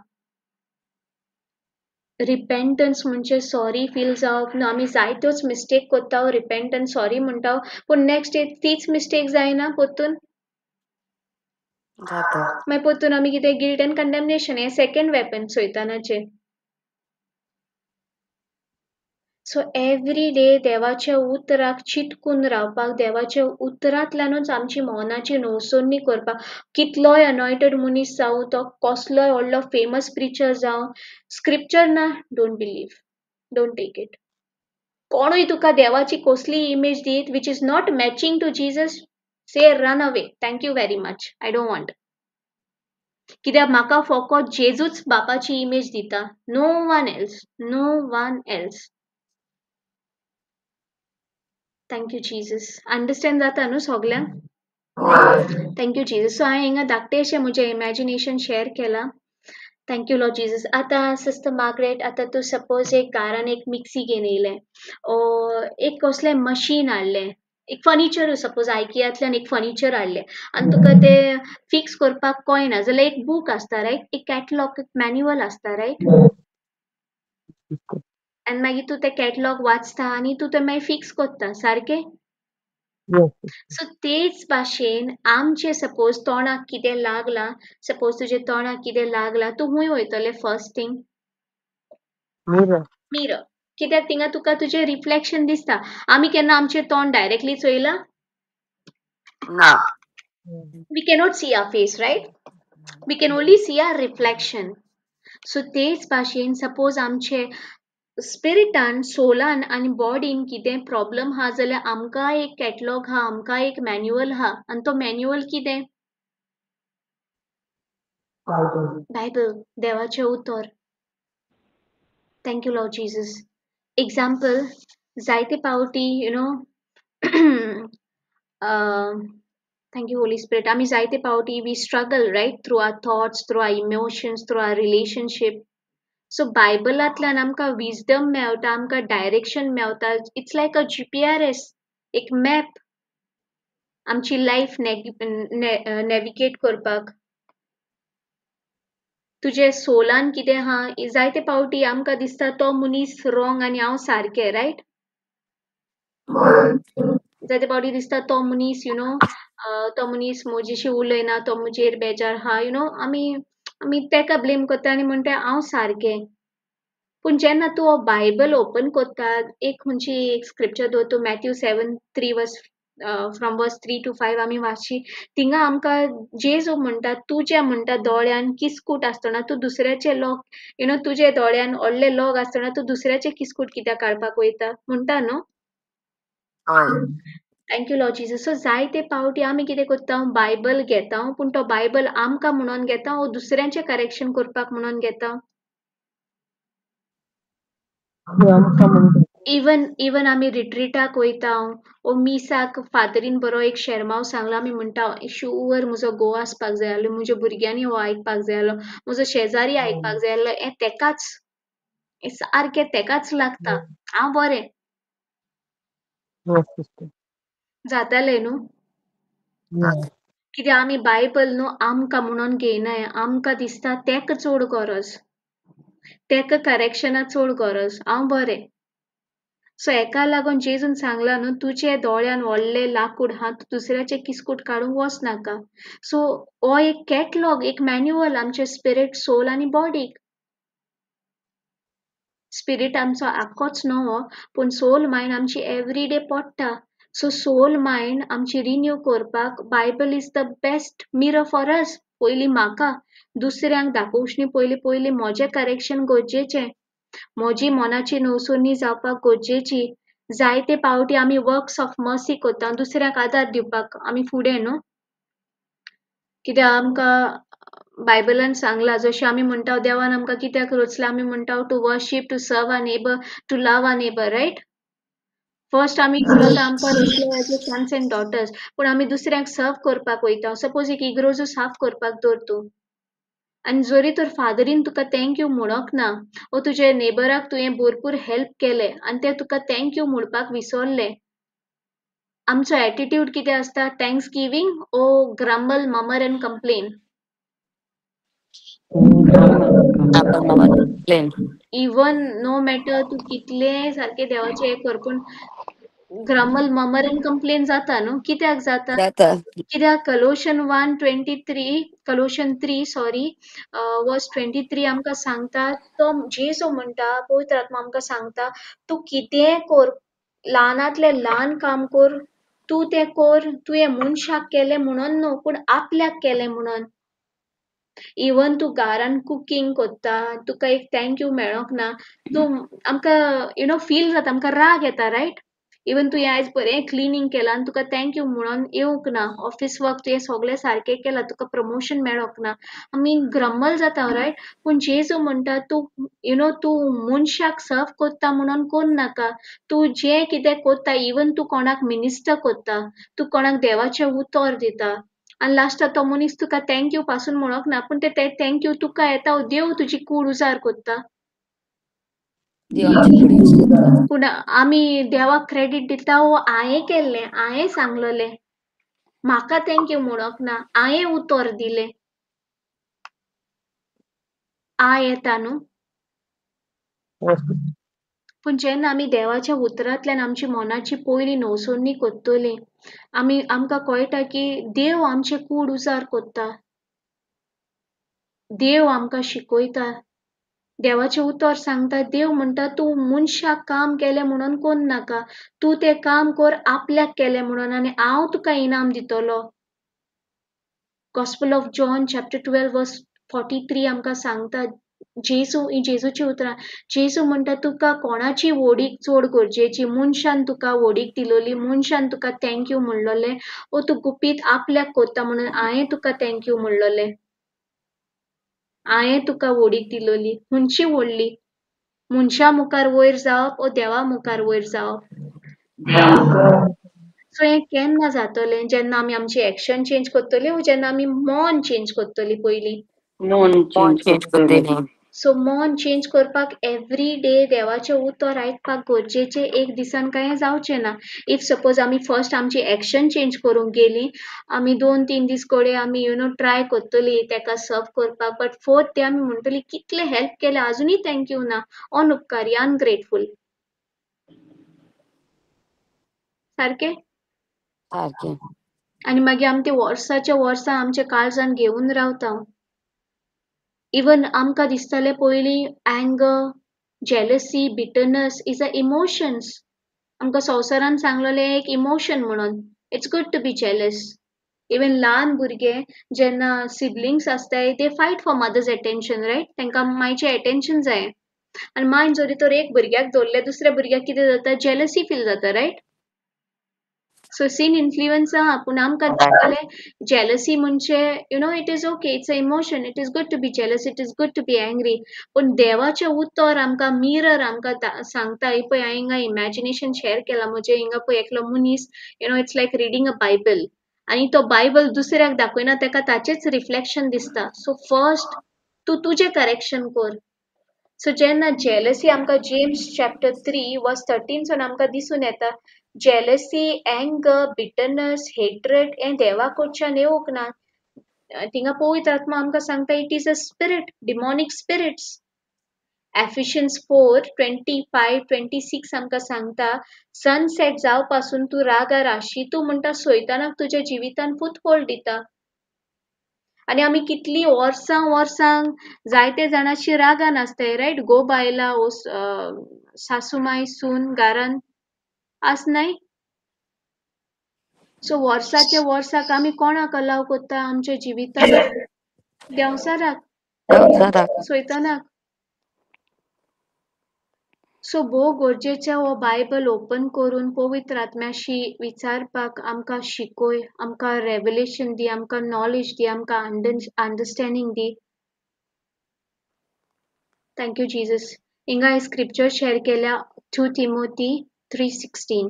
रिपेंटन्स म्हणजे sorry feel जावप न्हू आमी जायत्योच मिस्टेक करता रिपेंटन्स सॉरी म्हणटा पूण नेक्स्ट डे तीच मिस्टेक जायना परतून जाता. मागीर परतून आमी कितें गिल्ट एंड कंडेमनेशन हें सेकंड वेपन सैतानाचें सो एवरी डे देवाच्या उतराक चिटकून रावपाक देवाच्या उतरांतल्यानूच आमची मोनाची नोवसोणी करपाक कितलोय अनॉयटेड मनीस जावं तो कसलोय व्हडलो फेमस प्रिचर जावं स्क्रिप्चर ना don't believe don't take it कोणूय तुका देवाची कसली इमेज दीत which is not matching to Jesus say run away thank you very much I don't want कित्याक म्हाका फकत जेजूच बापाची इमेज दिता no one else thank you Jesus understand जाता न्हू सगल्यांक थँक यू जीसस सो हांवें हिंगा धाकटेशें म्हजें इमॅजिनेशन शेअर केलां थँक यू लॉर्ड जीसस आतां सिस्टर मार्गरेट आतां तूं सपोज एक घरान एक मिक्सी घेवन येयलें एक कसलें मशीन हाडलें एक फर्निचर सपोज आयकियांतल्यान एक फर्निचर हाडलें आनी तुका तें फिक्स करपाक कळना जाल्यार एक बूक आसता रायट एक कॅटलॉग मॅन्युअल आसता रायट आनी मागीर तूं तें कॅटलॉग वाचता आनी तूं तें मागीर फिक्स करता सारकें सो तेच भाशेन आमचे सपोज तोंडाक कितें लागलां सपोज तुजे तोंडाक कितें लागलां तूं खूंय वयतलें फर्स्ट थिंग मिरर कित्याक थिंगा तुका तुजें रिफ्लेक्शन दिसता आमी केन्ना आमचें तोंड डायरेक्टली चोयलां ना. we cannot see our face right we can only see our reflection so तेच भाशेन सपोज आमचे स्पिरिटान सोलान आनी बॉडीन कितें प्रॉब्लम हा जाल्यार आमकां एक कॅटलॉग हा आमकां एक मॅन्युअल हा आनी तो मॅन्युअल कितें बायबल देवाचें उतर thank you Lord Jesus example जायते पावटी you know Thank you, Holy Spirit. आमी जायते पावटी we struggle, right? Through our thoughts, through our emotions, through our relationship. So बायबलांतल्यान आमकां विजडम मेळटा आमकां डायरेक्शन मेळटा इट्स लायक अ GPS एक मॅप आमची लायफ नॅविगेट करपाक तुजे सोलान कितें हा जायते पावटी आमकां दिसता तो मनीस रॉंग आनी हांव सारकें रायट जायते पावटी दिसता तो मनीस यू नो तो मनीस म्हजेशी उलयना तो म्हजेर बेजार हा यू नो आमी तेका ब्लेम करता आनी म्हणटा हांव सारकें पूण जेन्ना तूं हो बायबल ओपन करता एक खंयची एक स्क्रिप्चर दवरता मॅथ्यू 7:3 फ्रॉम वर्स 3 to 5 आमी वाचची थिंगा आमकां जेजू म्हणटा तुज्या म्हणटा दोळ्यान किसकूट आसतना तूं दुसऱ्याचे लॉक यू नो तुजे दोळ्यान व्हडले लॉक आसतना तूं दुसऱ्याचे किसकूट कित्याक काडपाक वयता म्हणटा न्हू thank you Lord Jesus so जायते पावटी आमी कितें करता बायबल घेता पूण तो बायबल आमकां म्हणून घेता वो दुसऱ्यांचें करेक्शन करपाक म्हणून घेता इवन आमी रिट्रीटाक वयता ओ मिसाक फादरीन बरो एक शेरमाव सांगला आमी म्हणटा शुअर म्हजो घोव आसपाक जाय आसलो म्हज्या भुरग्यांनी हो आयकपाक जाय आसलो म्हजो शेजारी आयकपाक जाय आसलो हें तेकाच सारकें तेकाच लागता हांव बरें जातालें न्हू कित्याक आमी बायबल न्हू आमकां म्हणून घेयनाय आमकां दिसता तेका चड गरज तेका करेक्शना चड गरज हांव बरें सो हेका लागून जेजून सांगला न्हू तुजे दोळ्यान व्हडले लाकूड हा तूं दुसऱ्याचे किसकूट काडूंक वचनाका सो हो एक कॅटलॉग एक मॅन्युअल आमचे स्पिरीट सोल आनी बॉडीक स्पिरीट आमचो आख्खोच न्हू पूण सोल मायंड आमची एवरी डे पडटा सो सोल मायंड आमची रिन्यू करपाक Bible is the best mirror for us पयलीं म्हाका दुसऱ्यांक दाखोवचनी पयलीं म्हजें करेक्शन गरजेचें म्हजी मोनाची नोवसोणी जावपाक गरजेची जायते पावटी आमी वर्क्स ऑफ मर्सी करता दुसऱ्याक आदार दिवपाक आमी फुडें न्हू कित्याक आमकां बायबलान सांगला जशें आमी म्हणटा देवान आमकां कित्याक रचला आमी म्हणटा to worship to serve our neighbour to love our neighbour right first आमी खरो आमकां रचले as a sons and daughters पूण आमी दुसऱ्यांक सर्व करपाक वयता सपोज एक इग्रोजो साफ करपाक दवर तूं आनी जरी तर फादरीन तुका थँक्यू म्हणोक ना वो तुजे नेबराक तुवें भरपूर हेल्प केले आनी ते तुका थँक्यू म्हणपाक विसरले आमचो एटिट्यूड कितें आसता थँक्स गिवींग ओ ग्रंबल ममर एंड कंप्लेन आपण मग प्लेन इवन नो मॅटर तू कितले सारखे देवाचे हे कर पूण ग्रामल ममर एंड कंप्लेन जाता न्हू कित्याक जाता जाता कित्याक कलोशन 1:23 कलोशन 3 सॉरी वर्स 23 आमकां सांगता तो जेसो म्हणटा पवित्र आत्मा आमकां सांगता तूं कितेंय कर ल्हानातले ल्हान काम कर तूं तें कर तुवें मनशाक केलें म्हणून न्हू पूण आपल्याक केलें म्हणून इवन तूं घरान कुकिंग कोत्ता तुका एक थँक्यू मेळोंक ना तूं आमकां फील जाता आमकां राग येता रायट इवन तुवें आयज बरें क्लिनींग केलां आनी तुका थँक्यू म्हणून येवंक ना ऑफिस वर्क तुवें सगळें सारकें केलां तुका प्रमोशन मेळोंक ना आमी ग्रंबल जाता रायट पूण जेजू म्हणटा तूं मनशाक सर्व कोत्ता म्हणून कोन्न नाका तूं जें कितें कोत्ता इवन तूं कोणाक मिनिस्टर कोत्ता तूं कोणाक देवाचें उतर दिता आनी लास्टाक तो मनीस तुका थँक्यू पासून म्हणोक ना पूण ते थँक्यू तुका येता देव तुजी कूड उजार कोत्ता देव आमची कुडी यूज करता पूण आमी देवाक क्रेडीट दिता ओ हांवें केल्लें हांवें सांगलोलें म्हाका थँक्यू म्हणोक ना हांवें उतर दिलें येता न्हू पूण जेन्ना आमी देवाच्या उतरांतल्यान आमची मनाची पयली नवसोडणी कोत्तली आमकां कळटा की देव आमचें कूड उजार कोत्ता देव आमकां शिकयता देवाचें उतर सांगता देव म्हणटा तूं मनशाक काम केलें म्हणून कोन्न नाका तूं तें काम कर आपल्याक केलें म्हणून आनी हांव तुका इनाम दितलो गॉस्पल ऑफ जॉन चॅप्टर 12 वर्स 43 आमकां सांगता जेजूची उतरां जेजू म्हणटा तुका कोणाची वोडीक चड गरजेची मनशान तुका वोडीक दिलोली मनशान तुका थँक्यू म्हणलोलें वो तूं गुपीत आपल्याक कोत्ता म्हणून हांवें तुका थँक्यू म्हणलोलें हांवें तुका वोडीक दिलोली खंयची व्हडली मनशा मुखार वयर जावप ओ देवा मुखार वयर जावप सो हें केन्ना जातलें जेन्ना आमी आमची एक्शन चेंज कोत्तली वो जेन्ना आमी मन चेंज कोत्तली पयलीं फोन चेंज करतली सो मन चेंज करपाक एवरी डे देवाचें उतर आयकपाक गरजेचें एक दिसान कांय जावचें ना इफ सपोज आमी फर्स्ट आमची एक्शन चेंज करूंक गेलीं आमी 2-3 दीस कोडे आमी ट्राय कोत्तली तेका सर्व करपाक बट फोर्थ डे आमी म्हणटली कितले हेल्प केलें आजुनूय थँक्यू ना अनउपकारी अनग्रेटफूल सारकें सारकें आनी मागीर आमी ते वर्साच्या वर्सां आमच्या काळजान घेवन रावता इवन आमकां दिसतालें पयलीं anger jealousy bitterness is a emotions आमकां संवसारान सांगलोलें एक इमोशन म्हणून it's good to be jealous even ल्हान भुरगे जेन्ना सिबलिंग्स आसताय they fight for mother's attention right तांकां मायचें एटेन्शन जाय आनी मायन जरी तर एक भुरग्याक धरलें दुसऱ्या भुरग्याक कितें जाता जेलसी फील जाता रायट सो सीन इन्फ्लुएन्स आहा पूण आमकां दिसतालें जेलसी म्हणजे it is okay it's a emotion it is good to be jealous it is good to be angry पूण देवाचें उतर आमकां मिरर आमकां सांगता पळय हांवें हिंगा इमॅजिनेशन शेअर केलां म्हणजे हिंगा पळय एकलो मनीस it's like reading a Bible आनी तो बायबल दुसऱ्याक दाखयना ताका ताचेंच रिफ्लेक्शन दिसता सो फर्स्ट तूं तुजें करेक्शन कर सो जेन्ना जेलसी आमकां जेम्स चॅप्टर 3 वर्स 13 सून आमकां दिसून येता जेलसी एंगर बिटरनेस हेट्रेड हें देवा कडच्यान येवंक ना थिंगा पवित्र आत्मा आमकां सांगता it is a spirit demonic spirits Ephesians 4:25-26 आमकां सांगता सनसेट जाव पासून तूं रागार आशी तूं म्हणटा सैतानाक तुज्या जिवितान फुटफोल दिता आनी आमी कितलीं वर्सां जायते जाणांची रागान आसताय रायट गो बायला सासूमाय सून घरान आसनाय सो वर्साच्या वर्साक आमी कोणाक अलाव कोत्ता आमच्या जिवितान देंवसाराक संवसाराक सैतानाक सो भोव गरजेचें हो बायबल ओपन करून पवित्र आत्म्याशी विचारपाक आमकां शिकोय, आमकां रेवलेशन दी, आमकां नॉलेज दी, आमकां understanding the. Thank you Jesus. हिंगा हांवें स्क्रिप्चर शेअर केल्या 2 Timothy 3:16.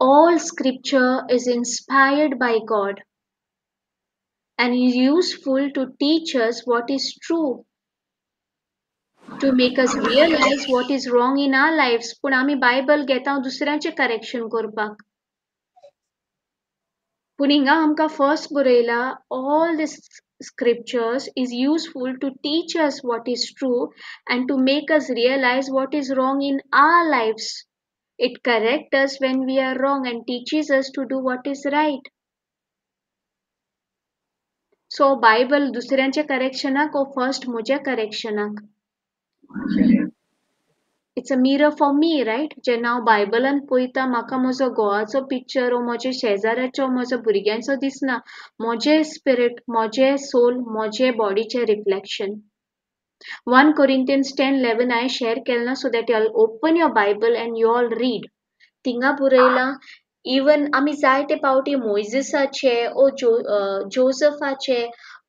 All scripture is inspired by God and is useful to teach us what is true, to make us realize what is wrong in our lives. पूण आमी Bible घेता दुसऱ्याचें correction करपाक. पूण हिंगा आमकां फर्स्ट बरयला all these scriptures is useful to teach us what is true and to make us realize what is wrong in our lives. It corrects us when we are wrong and teaches us to do what is right. So Bible दुसऱ्यांच्या करेक्शनाक ओ first म्हज्या करेक्शनाक? It's a mirror for me, right? जेन्ना हांव बायबलान पळयता म्हाका म्हजो घोवाचो picture ओ म्हज्या शेजाऱ्याचो म्हज्या भुरग्यांचो दिसना. म्हजें स्पिरीट, म्हजें सोल, म्हजे बॉडीचें रिफ्लेक्शन. 1 Corinthians 10:11 हांवें शेअर केलां so that you'll open your Bible and you all read. थिंगा बरयलां इवन आमी जायते पावटी मोइजेसाचे ओ जोसफाचे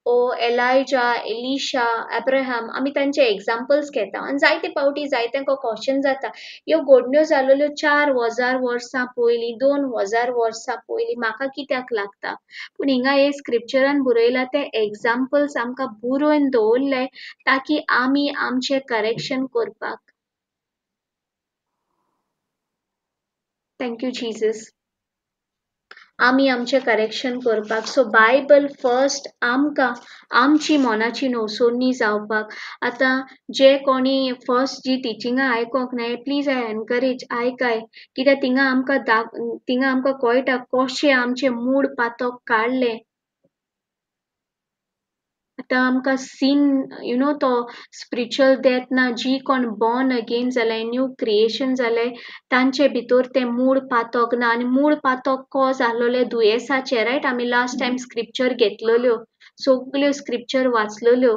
ओ एलायजा, एलिशा, अब्राहम आमी तांचे एग्जाम्पल्स घेता आनी जायते पावटी जायत्यांक क्वेश्चन जाता ह्यो घडण्यो जाल्ल्यो 4,000 वर्सां पयलीं 2,000 वर्सां पयलीं म्हाका कित्याक लागता. पूण हिंगा हे स्क्रिप्चरान बरयला ते एग्जाम्पल्स आमकां बरोवन दवरले ताकी आमी आमचें करेक्शन करपाक. Thank you Jesus. आमी आमचें करेक्शन करपाक. सो बायबल फर्स्ट आमकां आमची मोनाची नवसोडणी जावपाक. आतां जे कोणी फर्स्ट जी टिचिंगां आयकोंक नाय प्लीज आय एनकरेज आयकाय कित्याक थिंगा आमकां कळटा कशें आमचें मूड पातक काडलें. आतां आमकां सीन तो स्पिरिच्युअल डेथ ना जी कोण बॉर्न अगेन जाले न्यू क्रिएशन जाले तांचे भितर ते मूड पातक ना आनी मूड पातक को जाल्लोले दुयेसाचे रायट. आमी लास्ट टायम स्क्रिप्चर घेतलेल्यो सगल्यो स्क्रिप्चर वाचलेल्यो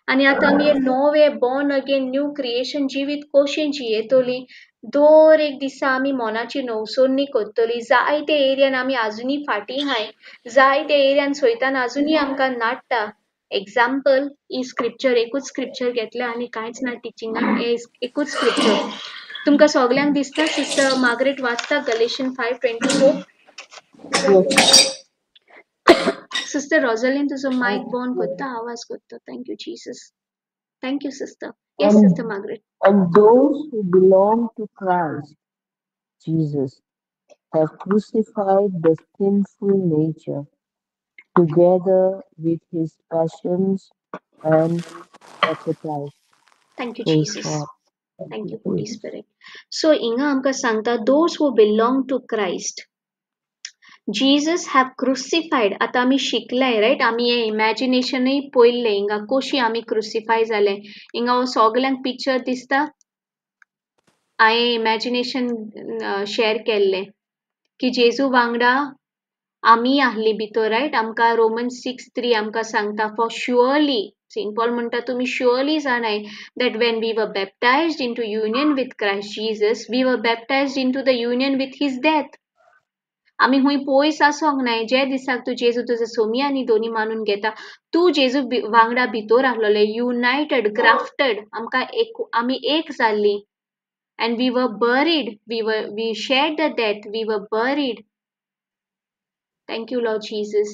आनी आतां आमी नवे बॉर्न अगेन न्यू क्रिएशन जिवीत कशें जियेतली. दर एक दिसा आमी मोनाची नवसोडणी करतली. जायते एरियान आमी आजुनी फाटीं हाय, जायते एरियान सयतान आजुनी आमकां नाडटा. एग्जाम्पल ही स्क्रिप्चर एकूच स्क्रिप्चर घेतल्या आनी कांयच ना टिचिंगान एकूच स्क्रिप्चर. तुमकां सगल्यांक दिसता सिस्टर मार्गरेट वाचता गलेशियन 5:24. सिस्टर रोझलिन तुजो मायक बॉन करता आवाज करता. Thank you Jesus. Thank you, sister. Yes, Sister Margaret. And those who belong to Christ Jesus have crucified the sinful nature together with his passions and appetites. Thank you, Praise Jesus. God. Thank you, Holy Spirit. So, inga amka sangta those who belong to Christ. Jesus have crucified. आता आमी शिकलाय right. आमी हे इमॅजिनेशनय पळयल्ले हिंगा कशी आमी क्रुसिफाय जाले. हिंगा हो सगल्यांक पिक्चर दिसता. हांवें इमॅजिनेशन शेअर केल्लें की जेजू वांगडा आमी आहली भितर राईट. आमकां Romans 6:3 आमकां सांगता फॉर शुअरली सेंट पॉल म्हणटा तुमी surely जाणाय that when we were baptized into union with Christ Jesus, we were baptized into the union with his death. आमी हुंय पयस आसोंक नाय. जे दिसाक तू जेजू तुजो सोमी आनी दोनी मानून घेता तू जेजू वांगडा भितर आहलोले युनायटेड ग्राफ्टेड आमी एक जाल्ली. And we were buried. We shared the death. We were buried. Thank you, Lord Jesus.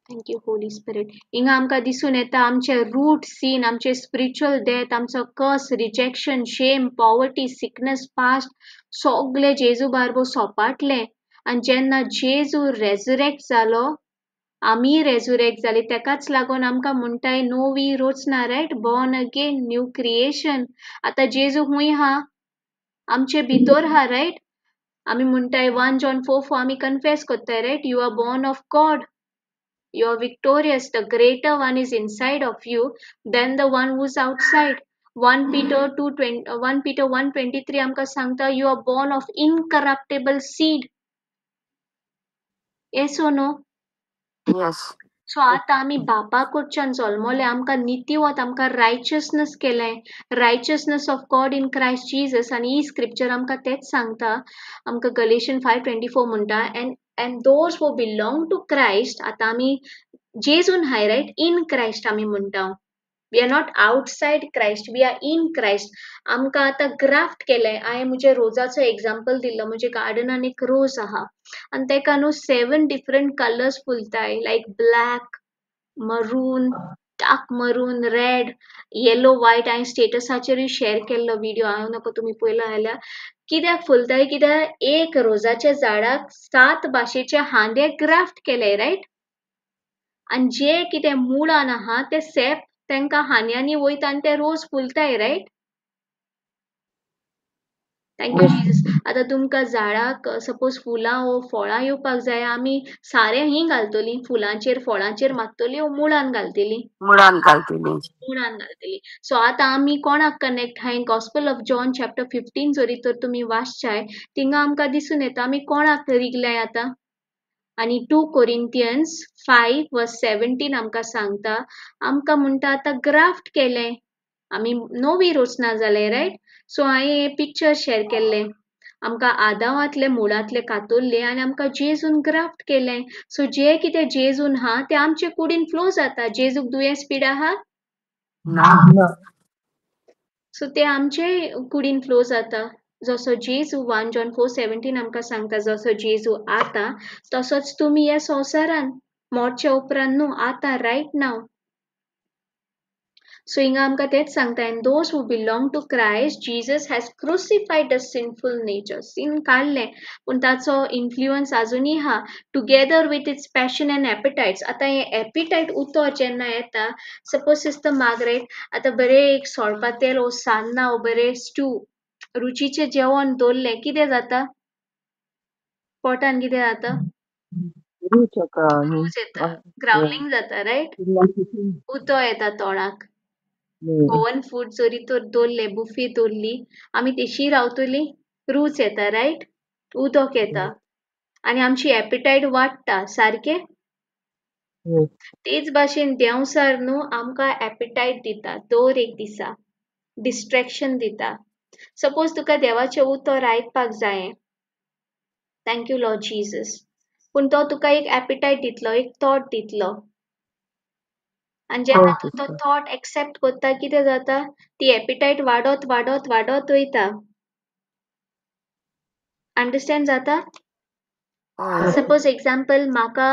Thank you, Holy Spirit. हिंगा आमकां दिसून येता आमचे रूट सीन, आमचे स्पिरिच्युअल डेथ, आमचो कर्स, रिजेक्शन, शेम, पॉवर्टी, सिकनेस, पास्ट सगळे जेजू बारबो सोपाटले. आनी जेन्ना जेजू रेझुरेक्ट जालो आमी रेझुरेक्ट जाली. तेकाच लागून आमकां म्हणटाय नोवी रोचना right. Born again new creation. आतां जेजू हुंय हा आमचे भितर हा रायट. आमी म्हणटाय 1 John 4:4 आमी कन्फेस करताय right. You are born of God. You are victorious. The greater one is inside of you than the one who's outside. 1 Peter 1:23 आमकां सांगता you are born of incorruptible seed. Yes or no? Yes. So आता आमी बापा कडच्यान जल्मले, आमकां नितीवत, आमकां righteousness केलें, righteousness of God in Christ Jesus. आनी ही स्क्रिप्चर आमकां तेच सांगता, आमकां गलेशियन 5:24 म्हणटा, and those who belong to Christ, आता आमी जेजून हाय रायट, इन क्रायस्ट आमी म्हणटा. We are not outside Christ, we are in Christ. आमकां आतां ग्राफ्ट केलें. हांवें म्हज्या रोजाचो एग्जाम्पल दिल्लो. म्हज्या गार्डनान एक रोज आहा आनी तेका न्हू 7 डिफरंट कलर्स फुलताय, लायक ब्लॅक, मरून, डार्क मरून, रेड, येलो, व्हायट. हांवें स्टेटसाचेरूय शेअर केल्लो व्हिडिओ, हांव नका तुमी पळयला जाल्यार. कित्याक फुलताय? कित्याक एक रोजाच्या झाडाक 7 भाशेचे हांदे ग्राफ्ट केले, रायट. आनी जे कितें मुळान आहा ते सेप तांकां हांद्यांनी वयता आनी ते रोज फुलताय, रायट. Thank you Jesus. आतां तुमकां झाडाक सपोज फुलां वो फळां येवपाक जाय, आमी सारें ही घालतलीं, फुलांचेर फळांचेर मारतलीं वो मुळान घालतलीं? मुळान घालतलीं. सो आतां आमी कोणाक connect high? Gospel of John chapter 15 जरी तर तुमी वाचशाय, थिंगा आमकां दिसून येता आमी कोणाक रिगल्याय आतां. आनी 2 Corinthians 5:17 आमकां सांगता, आमकां म्हणटा आतां ग्राफ्ट केलें, आमी नोवी रोचना जाले, रायट. सो हांवें हे पिक्चर शेअर केल्लें, आमकां आदामांतले मुळांतले कातरले आनी आमकां जेजून ग्राफ्ट केलें. सो जे कितें जेजून हा ते आमचे कुडीन फ्लो जाता. जेजूक दुयेंस पीड आहा? ना. सो ते आमचे कुडीन फ्लो जाता. जसो जेजू 1 John 4:17 आमकां सांगता, जसो जेजू आता तसोच तुमी ह्या संवसारान मोडच्या उपरांत न्हू, आता रायट नाव. सो हिंगा आमकां तेच सांगता, and those who belong to Christ Jesus has crucified the sinful nature. sin काढलें पूण ताचो इन्फ्लुअन्स आजुनूय हा, together with its passion and appetites. आतां हे एपिटायट उतर जेन्ना येता, सपोज सिस्टर मार्गरेट, आतां बरें एक सोळपातेल वो सान्नां वो बरें स्ट्यू, रुचीचें जेवण दवरलें, कितें जाता? पोटान कितें जाता? रूच येता रूच येता, ग्रावलिंग जाता, रायट. उतो येता तोंडाक. ओवन फूड जरी तर दवरले, बुफे दवरली, आमी तेशी रावतली, रूच येता, रायट. उदक येता आनी आमची एपिटायट वाडटा, सारकें. तेच भाशेन देंवसार न्हू आमकां एपिटायट दिता दर एक दिसा, डिस्ट्रॅक्शन दिता. सपोज तुका देवाचें उतर आयकपाक जाय, थँक्यू लॉर्ड जीजस, पूण तो तुका एक एपिटायट दितलो, एक थॉट दितलो, आनी जेन्ना तूं तो थॉट एक्सेप्ट करता, कितें जाता? ती एपिटायट वाडत वाडत वाडत वयता. अंडरस्टँड जाता? सपोज एग्जाम्पल, म्हाका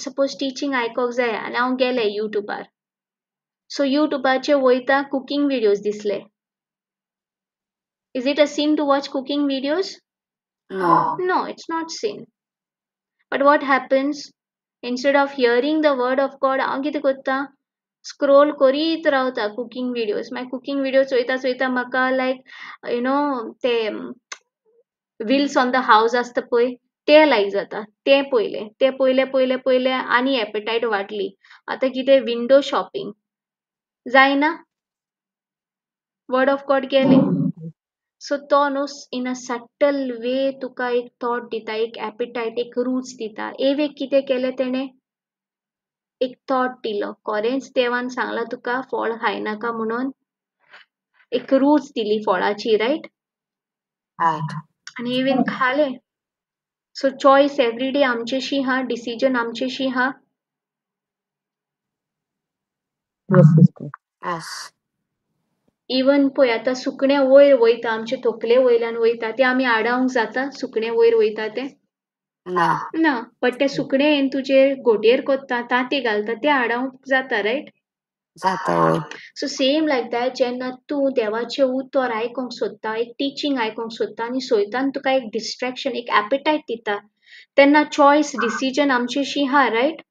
सपोज टिचींग आयकोंक जाय आनी हांव गेलें युट्यूबार. सो युट्यूबाचेर वयता, कुकिंग व्हिडिओज दिसले. Is it a sin to watch cooking videos? No, it's not sin. But what happens? Instead of hearing the word of God, हांव कितें करता? स्क्रोल करीत रावता कुकिंग व्हिडिओज. मागीर कुकिंग व्हिडिओ चोयता चोयता म्हाका लायक ते विल्स ऑन द हावस आसता पळय, ते लायक जाता. ते पयले आनी एपिटायट वाडली. आतां कितें विंडो शॉपिंग जायना, वर्ड ऑफ गॉड गेलें. सो तो न्हू इन अ सटल वे तुका एक थॉट दिता, एक एपिटायट, एक रूच दिता. एवेक कितें केलें तेणें? एक थॉट दिलो, खरेंच देवान सांगला तुका फळ खायनाका म्हणून, एक रूच दिली फळाची, रायट. आनी इवन खालें. सो चॉयस एवरीडे आमचेशी हा, डिसिजन आमचेशी हा. इवन पळय आतां सुकणें वयर वयता, आमचे तकले वयल्यान वयता, ते आमी आडावंक जाता? सुकणें वयर वयता तें ना. बट ते सुकणें येवन तुजेर घोटयेर कोत्ता, तांती घालता, ते आडावंक जाता, right. So same like that, जेन्ना तूं देवाचें उतर आयकोंक सोदता, एक टिचींग आयकोंक सोदता आनी सोयतान तुका एक डिस्ट्रॅक्शन, एक एपिटायट दिता, तेन्ना चॉयस, डिसिजन आमचेशी हा, right.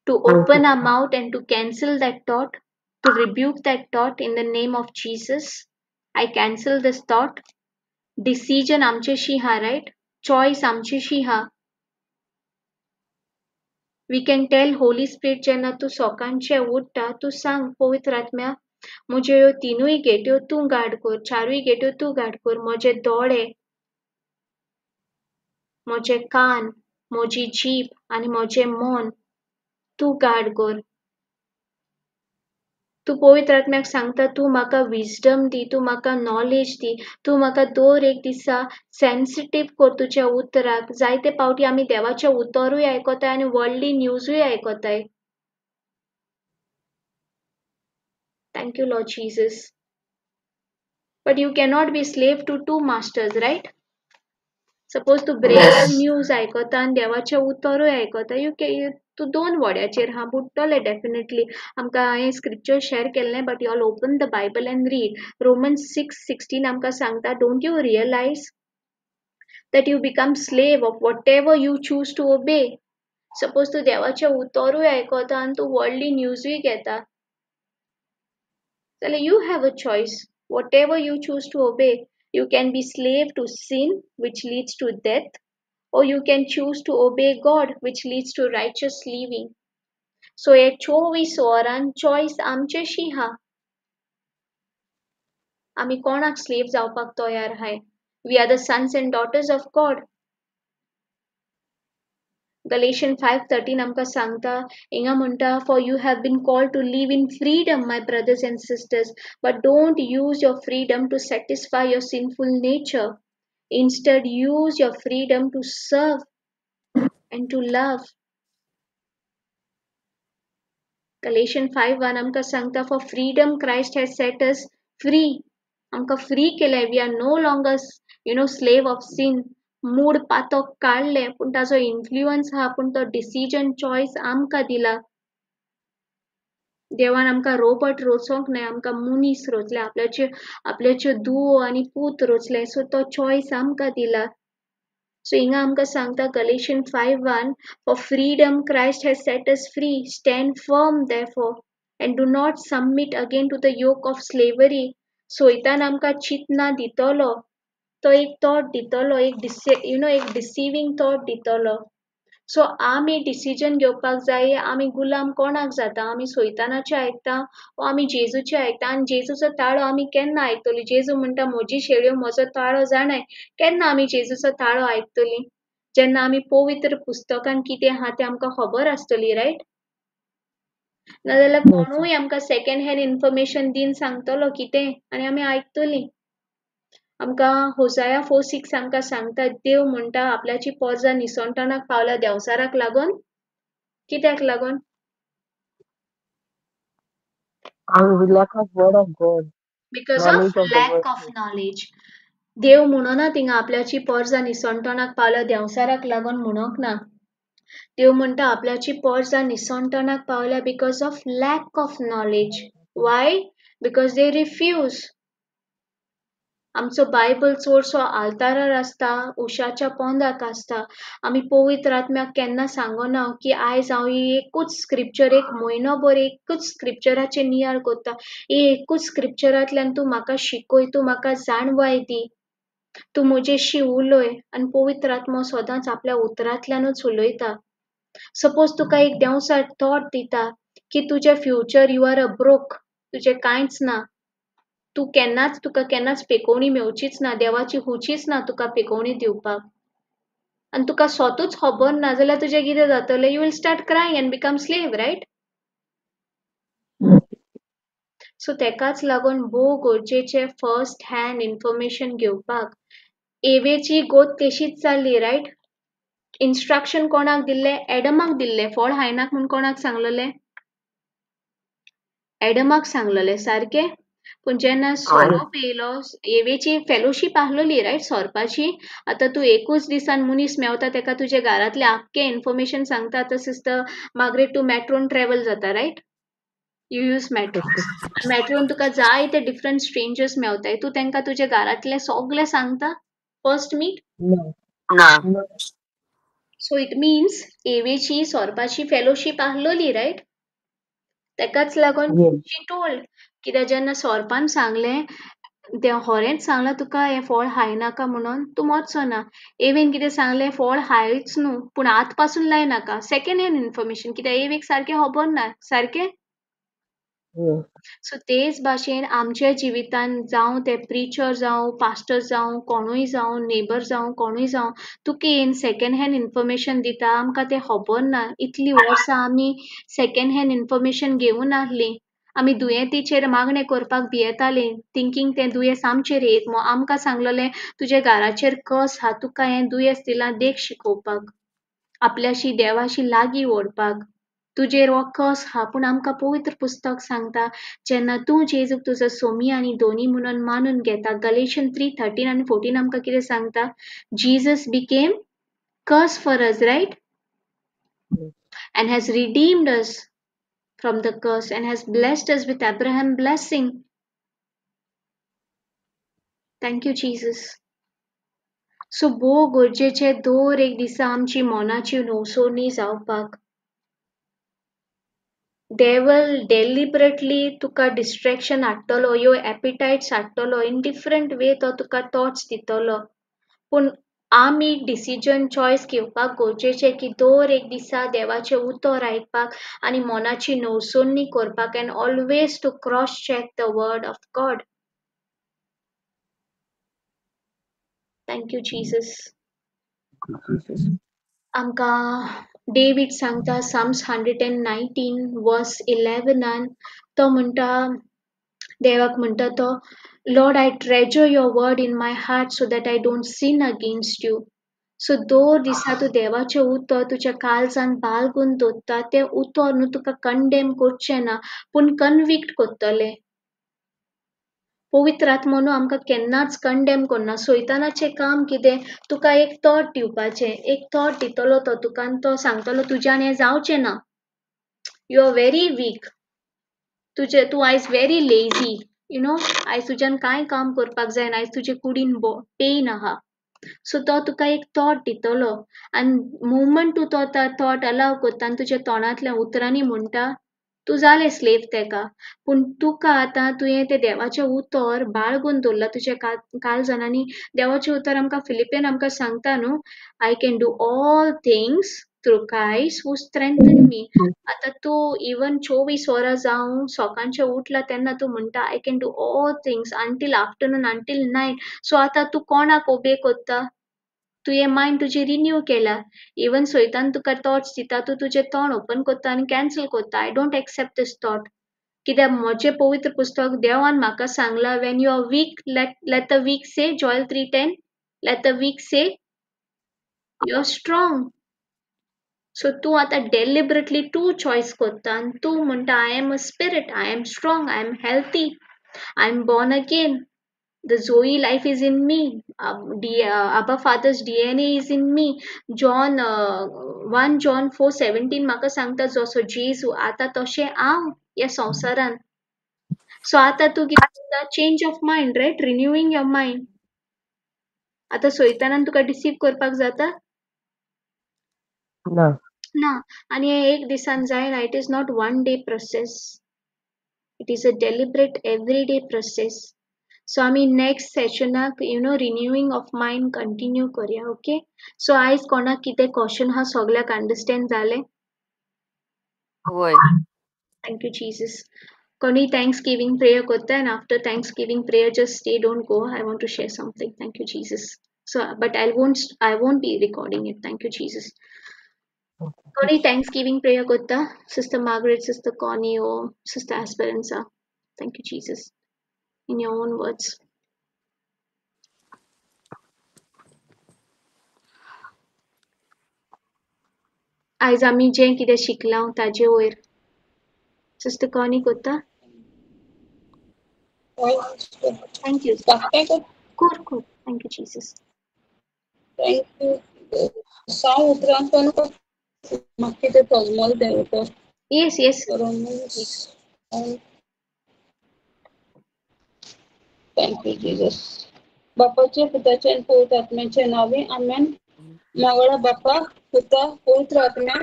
To open our mouth and to cancel that thought, to rebuke that thought in the name of Jesus. I cancel this thought. Decision आमचेशी हा, right? Choice आमचेशी हा. We can tell Holy Spirit जेन्ना तू सकाळचे उठता, तू सांग पवित्र आत्म्या, म्हज्यो ह्यो 3 गेट्यो तूं गार्ड कर, 4 गेट्यो तूं गार्ड कर. म्हजे दोळे, म्हजे कान, म्हजी जीभ आनी म्हजें मन तू गार्ड कर. तू पवित्र आत्म्याक सांगता तू म्हाका विजडम दी, तू म्हाका नॉलेज दी, तू म्हाका दर एक दिसा सेन्सिटिव्ह कर तुझ्या उतराक. जायते पावटी आमी देवाचे उतरूय आयकताय आनी worldly न्यूजूय आयकताय. Thank you, Lord Jesus. But you cannot be slave to two masters, right? Suppose Tu breaking news आयकता आनी देवाचे उतरूय आयकता, तू दोन वड्याचेर हा बुडटले definitely. आमकां हांवें scripture share केल्लें, but you all open the Bible and read. Romans 6:16 आमकां सांगता, don't you realize that you become slave of whatever you choose to obey? Suppose तू देवाचे उतरूय आयकता आनी तू worldly newsूय घेता, so you have a choice. Whatever you choose to obey, you can be slave to sin, which leads to death, or you can choose to obey God, which leads to righteous living. So a 24 वरान choice आमचेशी हा. आमी कोणाक slave जावपाक तयार हाय? We are the sons and daughters of God. Galatians 5:13 आमकां सांगता, हिंगा म्हणटा, for you have been called to live in freedom, my brothers and sisters, but don't use your freedom to satisfy your sinful nature. Instead, use your freedom to serve and to love. Galatians 5:1 आमकां सांगता, for freedom Christ has set us free. आमकां free केले. We are no longer, slave of sin. मूड पातोक काढले, पण ताजो influence हा, पण तो डिसिजन चॉइस आमकां दिला. देवान आमकां रोबोट रोचोंक नाय, आमकां मुनीस रोचले, आपल्याच्यो धुवो आनी पूत रोचले, सो तो चॉइस आमकां दिला. So हिंगा आमकां सांगता Galatians 5:1, for freedom Christ has set us free. Stand firm therefore and do not submit again to the yoke of slavery. सोयतान आमकां चिंतना दितलो, तो एक थॉट दितलो, एक डिसिविंग थॉट दितलो. सो आमी डिसिजन घेवपाक जाय, आमी गुलाम कोणाक जाता? आमी सोयतानाचे आयकता वा आमी जेजूचे आयकता? आनी जेजूचो ताळो आमी केन्ना आयकतली? जेजू म्हणटा, म्हजी शेळयो म्हजो ताळो जाणाय. केन्ना आमी जेजूचो ताळो आयकतली? जेन्ना आमी पवित्र पुस्तकान कितें आहा तें आमकां खबर आसतली, रायट? नाजाल्यार कोणूय आमकां सेकंड हँड इन्फॉर्मेशन दिन सांगतलो कितें आनी आमी आयकतली. आमकां होसाया 4:6 आमकां सांगता, देव म्हणटा आपल्याची पोरजां निसंतनाक पावल्या देंवसाराक लागून. कित्याक लागून? lack of word of God, because knowledge of of the lack word. Of knowledge. देव म्हणना थिंगा आपल्याची पोरजां निसंतनाक पावल्या देंवसाराक लागून म्हणोंक ना. देव म्हणटा आपल्याची पोरजां निसंतनाक पावल्या because of lack of knowledge. Why? Because they refuse. आमचो बायबल चडसो आल्तारार आसता, उशाच्या पोंदाक आसता. आमी पवित्र आत्म्याक केन्ना सांगना की आयज हांव ही एकूच स्क्रिप्चर एक म्हयनोभर एकूच स्क्रिप्चराचे नियाळ कोत्ता. ही एकूच स्क्रिप्चरांतल्यान तूं म्हाका शिकय, तूं म्हाका जाणवाय दी, तूं म्हजेशी उलय. आनी पवित्र आत्मो सदांच आपल्या उतरांतल्यानूच उलयता. सपोज तुका एक देंवसार थॉट दिता की तुजें future you are a broke, तुजें कांयच ना, तुका केन्नाच पेकोवणी मेवचीच ना, देवाची हुचीच ना तुका पेकोवणी दिवपाक, आनी तुका स्वतूच खबर ना, जाल्यार तुजें कितें जातलें? You will start crying and become slave, right? So तेकाच लागून भोव गरजेचें फर्स्ट हँड इन्फॉर्मेशन घेवपाक. एवेची गोत तेशीच जाल्ली, रायट? इन्स्ट्रक्शन कोणाक दिल्ले? एडमाक दिल्ले. फळ हायनाक म्हूण कोणाक सांगलेलें? एडमाक सांगलेलें, सारकें? पूण जेन्ना सोरोप येयलो, एवेची फेलोशीप आहलोली, रायट, सोरपाची. आतां तूं एकूच दिसान मनीस मेवता, तेका तुजे घरांतलें आख्खें इन्फॉर्मेशन सांगता. आतां सिस्टर मार्गरेट, तूं मेट्रोन ट्रॅव्हल जाता, रायट? You use metro. मेट्रोन तुका जाय ते डिफरंट स्ट्रेंजर्स मेवताय. तूं तेंकां तुजे घरांतलें सगळें सांगता first meet? No. No. So it means एवेची सोरपाची फेलोशीप आहलोली, रायट? तेकाच लागून Yes. शी टोल्ड, कित्याक जेन्ना सोरपान सांगलें, तें होरेंच सांगलां तुका हें फळ हायनाका म्हणून, तूं मोचचो ना. एवेन कितें सांगलें, फळ हायच न्हू, पूण आत पासून लायनाका. सेकंड हँड इन्फॉर्मेशन, कित्याक एवेक सारकें खबर ना, सारकें? Yes. सो तेच भाशेन आमच्या जिवितान जावं ते प्रिचर जावं पास्टर जावं कोणूय जावं नेबर जावं कोणूय जावं तुका येन सेकंड हँड इन्फॉर्मेशन दिता आमकां तें खबर ना इतली वर्सां आमी सेकंड हँड इन्फॉर्मेशन घेवन आहली आमी दुयेंतीचेर मागणें करपाक भियेतालीं थिंकींग तें दुयेंस आमचेर येत मो आमकां सांगलोलें तुज्या घराचेर कस हा तुका हें दुयेंस दिलां देख शिकोवपाक आपल्याशी देवाशी लागीं ओडपाक तुजेर हो कस हा पूण आमकां पवित्र पुस्तक सांगता जेन्ना तूं जेजूक तुजो सोमी आनी दोनी म्हणून मानून घेता गलेशियन 3:13 आनी 14 आमकां कितें सांगता Jesus became curse for us right Yes. and has redeemed us from the curse and has blessed us with Abraham blessing. Thank you, Jesus. So भोव गरजेचें दर एक दिसा आमची मोनाची नवसोनी जावपाक devil deliberately Tuka distraction हाडटलो yo appetites हाडटलो in different way तो तुका thoughts दितलो पूण आमी डिसिजन चॉयस घेवपाक गरजेचें की दर एक दिसा देवाचें उतर आयकपाक आनी मोनाची नवसोनी करपाक and always to cross check the word of God. Thank you, Jesus. Jesus. आमकां डेविड सांगता Psalms 119 verse 11 तो म्हणटा देवाक म्हणटा तो Lord, I treasure your word in my heart so that I don't sin against you. So दर दिसा तूं देवाचें उतर तुज्या काळजान बाळगून दवरता तें उतर न्हू तुका कंडेम करचें ना पूण कन्विक्ट करतलें पवित्र आत्मा न्हू आमकां केन्नाच कंडेम करना सैतानाचें काम कितें तुका एक थॉट दिवपाचें एक थॉट दितलो तो तुका आनी तो सांगतलो तुज्यान हें जावचें ना यू आर व्हेरी वीक तूं आयज व्हेरी लेजी यू नो आयज तुज्यान कांय काम करपाक जायना आयज तुजे कुडीन पेन आहा सो तो तुका एक थॉट दितलो आनी मुवमेंट तूं तो थॉट अलाव करता आनी तुज्या तोंडांतल्या उतरांनी म्हणटा तूं जालें स्लेव तेका पूण तुका आतां तुवें तें देवाचें उतर बाळगून दवरलां तुज्या काळजांनी देवाचें उतर आमकां फिलिपियन आमकां सांगता न्हू I can do all things through Christ who strengthen me आतां तूं इवन 24 वरां जावं सकाळचें उठला तेन्ना तूं म्हणटा I can do all things until afternoon until night so आतां तूं कोणाक ओबे करता तुवें मायंड तुजें रिन्यू केला इवन सैतान तुका थॉट्स दिता तूं तुजें तोंड ओपन करता आनी कॅन्सल करता I don't accept this thought कित्याक म्हजें पवित्र पुस्तक देवान म्हाका सांगलां when you are weak let the weak say Joel 3:10 let the weak say you are strong so तूं आतां डेलिबरेटली तूं चॉयस करता आनी तूं म्हणटा I am a spirit I am strong I am healthy I am born again The Zoe life is in me. Abba Father's DNA is in me. 1 John 4:17 म्हाका सांगता जसो जेजू आतां तशें हांव ह्या संवसारान सो आतां तूं कितें करता change of mind right renewing your mind आतां सैतानान तुका डिसीव करपाक जाता No. ना आनी हें एक दिसान जायना it is not one day process it is a deliberate everyday process so आमी नेक्स्ट सेशनाक रिन्यूइंग ऑफ मायंड कंटिन्यू करूया ओके सो आयज कोणाक कितें क्वेश्चन हा सगळ्याक अंडरस्टँड जालें होय थँक्यू जीसस कोणी थँक्स गिविंग प्रेयर करता and after thanks giving prayer just stay don't go I want to share something thank you Jesus so but I won't be recording it thank you Jesus कोणी thanks giving prayer करता sister Margaret sister Connie ओ sister Esperanza thank you Jesus in your own words. आयज आमी जें कितें शिकलां ताजे वयर सिस्टर कॉनी करता thank you core thank you Jesus thank you सांग उतरांतून म्हाका कितें थजमल देंवता येस येस थँक्यू जीजस बापाचे पुताचे आणि पवित्र आत्म्याचे नावे आमेन मागळा बापा पुता पवित्र आत्म्या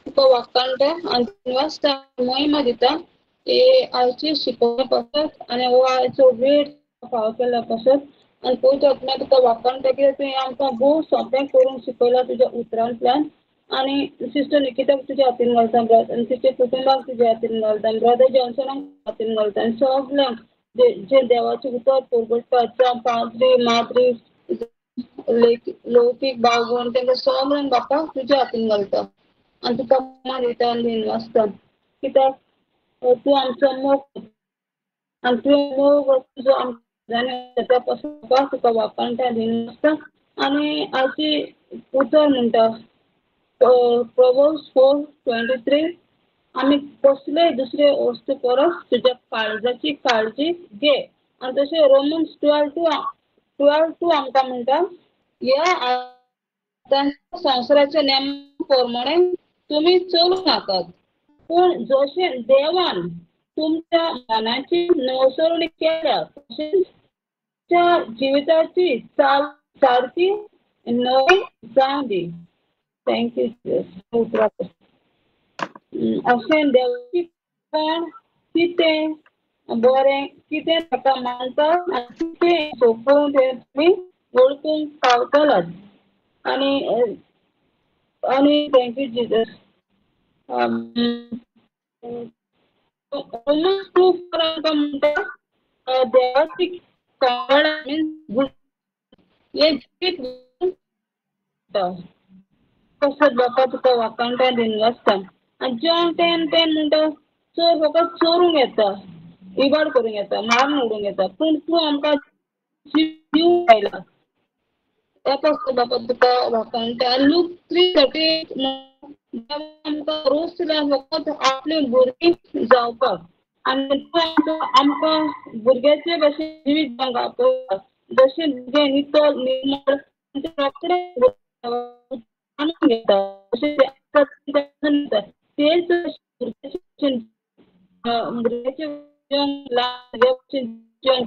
तुका वाकाणटा आनी वाचता महिमा दिता ते आयची शिकवण्या पासत आनी हो आयचो वेळ फाव केला पासत आनी पवित्र आत्म्या तुका वाकाणटा कित्याक तुवें आमकां भोव सोंपें करून शिकयलां तुज्या उतरांतल्यान आणि सिस्टर निकिता तुझ्या हातीन घालता आणि सिस्टर कुटुंबाक तुझ्या हातीन घालता ब्रदर जॉन्सनाक हातीन घालता आणि सगळ्यांक जे देवाचे उतर परगडटा पाद्री माद्री लौकीक बावगण तांकां सगळ्यांक बापा तुज्या हातीन घालता आणि तुका मान दिता आनी दिन वाचता कित्याक तूं आमचो मोग आणि तूं मोग तुजो त्या पासून तुका वापरता दिन वाचता आणि आयची उतर म्हणटा Proverbs 4:23 आम्ही कसले दुसरे वस्तू परस तुझ्या काळजाची काळजी घे आणि तसे रोमन्स 12:2 आमकां म्हणटा या संसाराच्या नेमाप्रमाणे तुम्ही चलू नाकात पण जसे देवान तुमच्या मनाची नवसरणी केल्या तसेच त्या जीविताची चाल सारखी नवी जाऊन दे थँक्यू अशें देवाची पण कितें बरें कितें ताका मानता आनी कितें सोपून तें तुमी वळखूंक पावतलात आनी आनी थँक्यू जिजस रोमन्स 2:4 आमकां म्हणटा देवाची कळण मीन्स हे कसं बापा तुका वाकाणटा दिन वाचता आनी जॉन 10:10 म्हणटा चोर फकत चोरूंक येता इबाड करूंक येता मारून उडोवंक येता पूण तूं आमकां जीव आयला त्या पासून बापा तुका वाकाणटा लूक 3:38 आमकां रोस फकत आपले भुरगीं जावपाक आनी तूं आमकां भुरग्याचे भशेन जिवीत जावंक आपयता जशें भुरगे नितळ निर्मळ रोखडे आनंद घेता तेच भुरग्याचे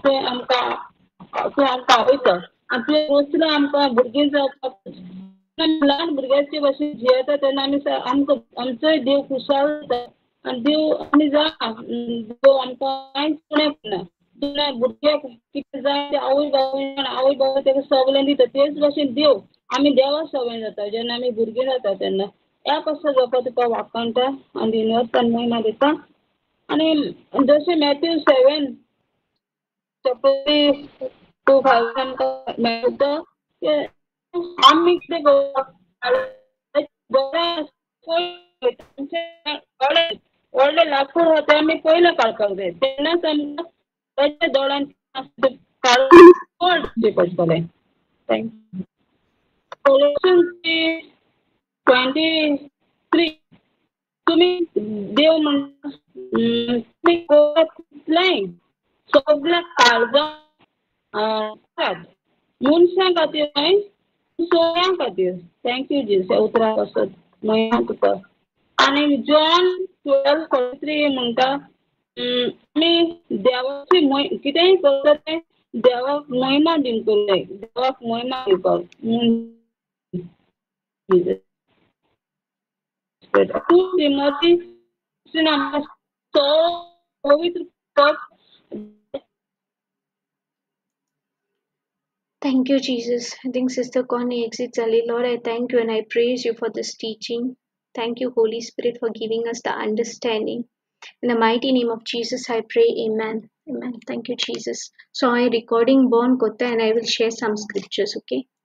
तूं आमकां आपयता आनी तुवें रोसला आमकां भुरगीं जावपाक ल्हान भुरग्याचे भशेन जियेता तेन्ना आमचोय देव खुशाल जाता आनी देव आमी देव आमकां कांयच उणें करना भुरग्याक कितें जाय तें आवय बापूय ताका सगळें दिता तेच भशेन देव आमी देवा सवय जाता जेन्ना आमी भुरगीं जाता तेन्ना ह्या कशें जावपा तुका वाकाणटा आनी दिनवस्तान महिमा दिता आनी जशें मॅथ्यू 7 आमकां मेळटा आमी कितें व्हडले लाकूड आहा ते आमी पयलें काडपाक जाय तेन्नाच आमकां ताच्या दोळ्यान काडून पडटलें थँक्यू Colossians 3:23 तुम्ही देव म्हणटा तुम्ही कुठल्याय सगळ्या काळजात मनशां खातीर न्हय सोऱ्यां खातीर थँक्यू जीस ह्या उतरां पासत महिमा तुका आनी जॉन 12:43 म्हणटा आमी देवाची कितेंय करता तें देवाक महिमा दिवन करूं जाय देवाक महिमा दिवपाक तूं तिमोथी पवित्र Thank you, Jesus. I think Sister Connie exits early. Lord, I thank you and I praise you for this teaching. Thank you, Holy Spirit, for giving us the understanding. In the mighty name of Jesus, I pray, Amen. Amen. Thank you, Jesus. So I recording born kota and I will share some scriptures, okay?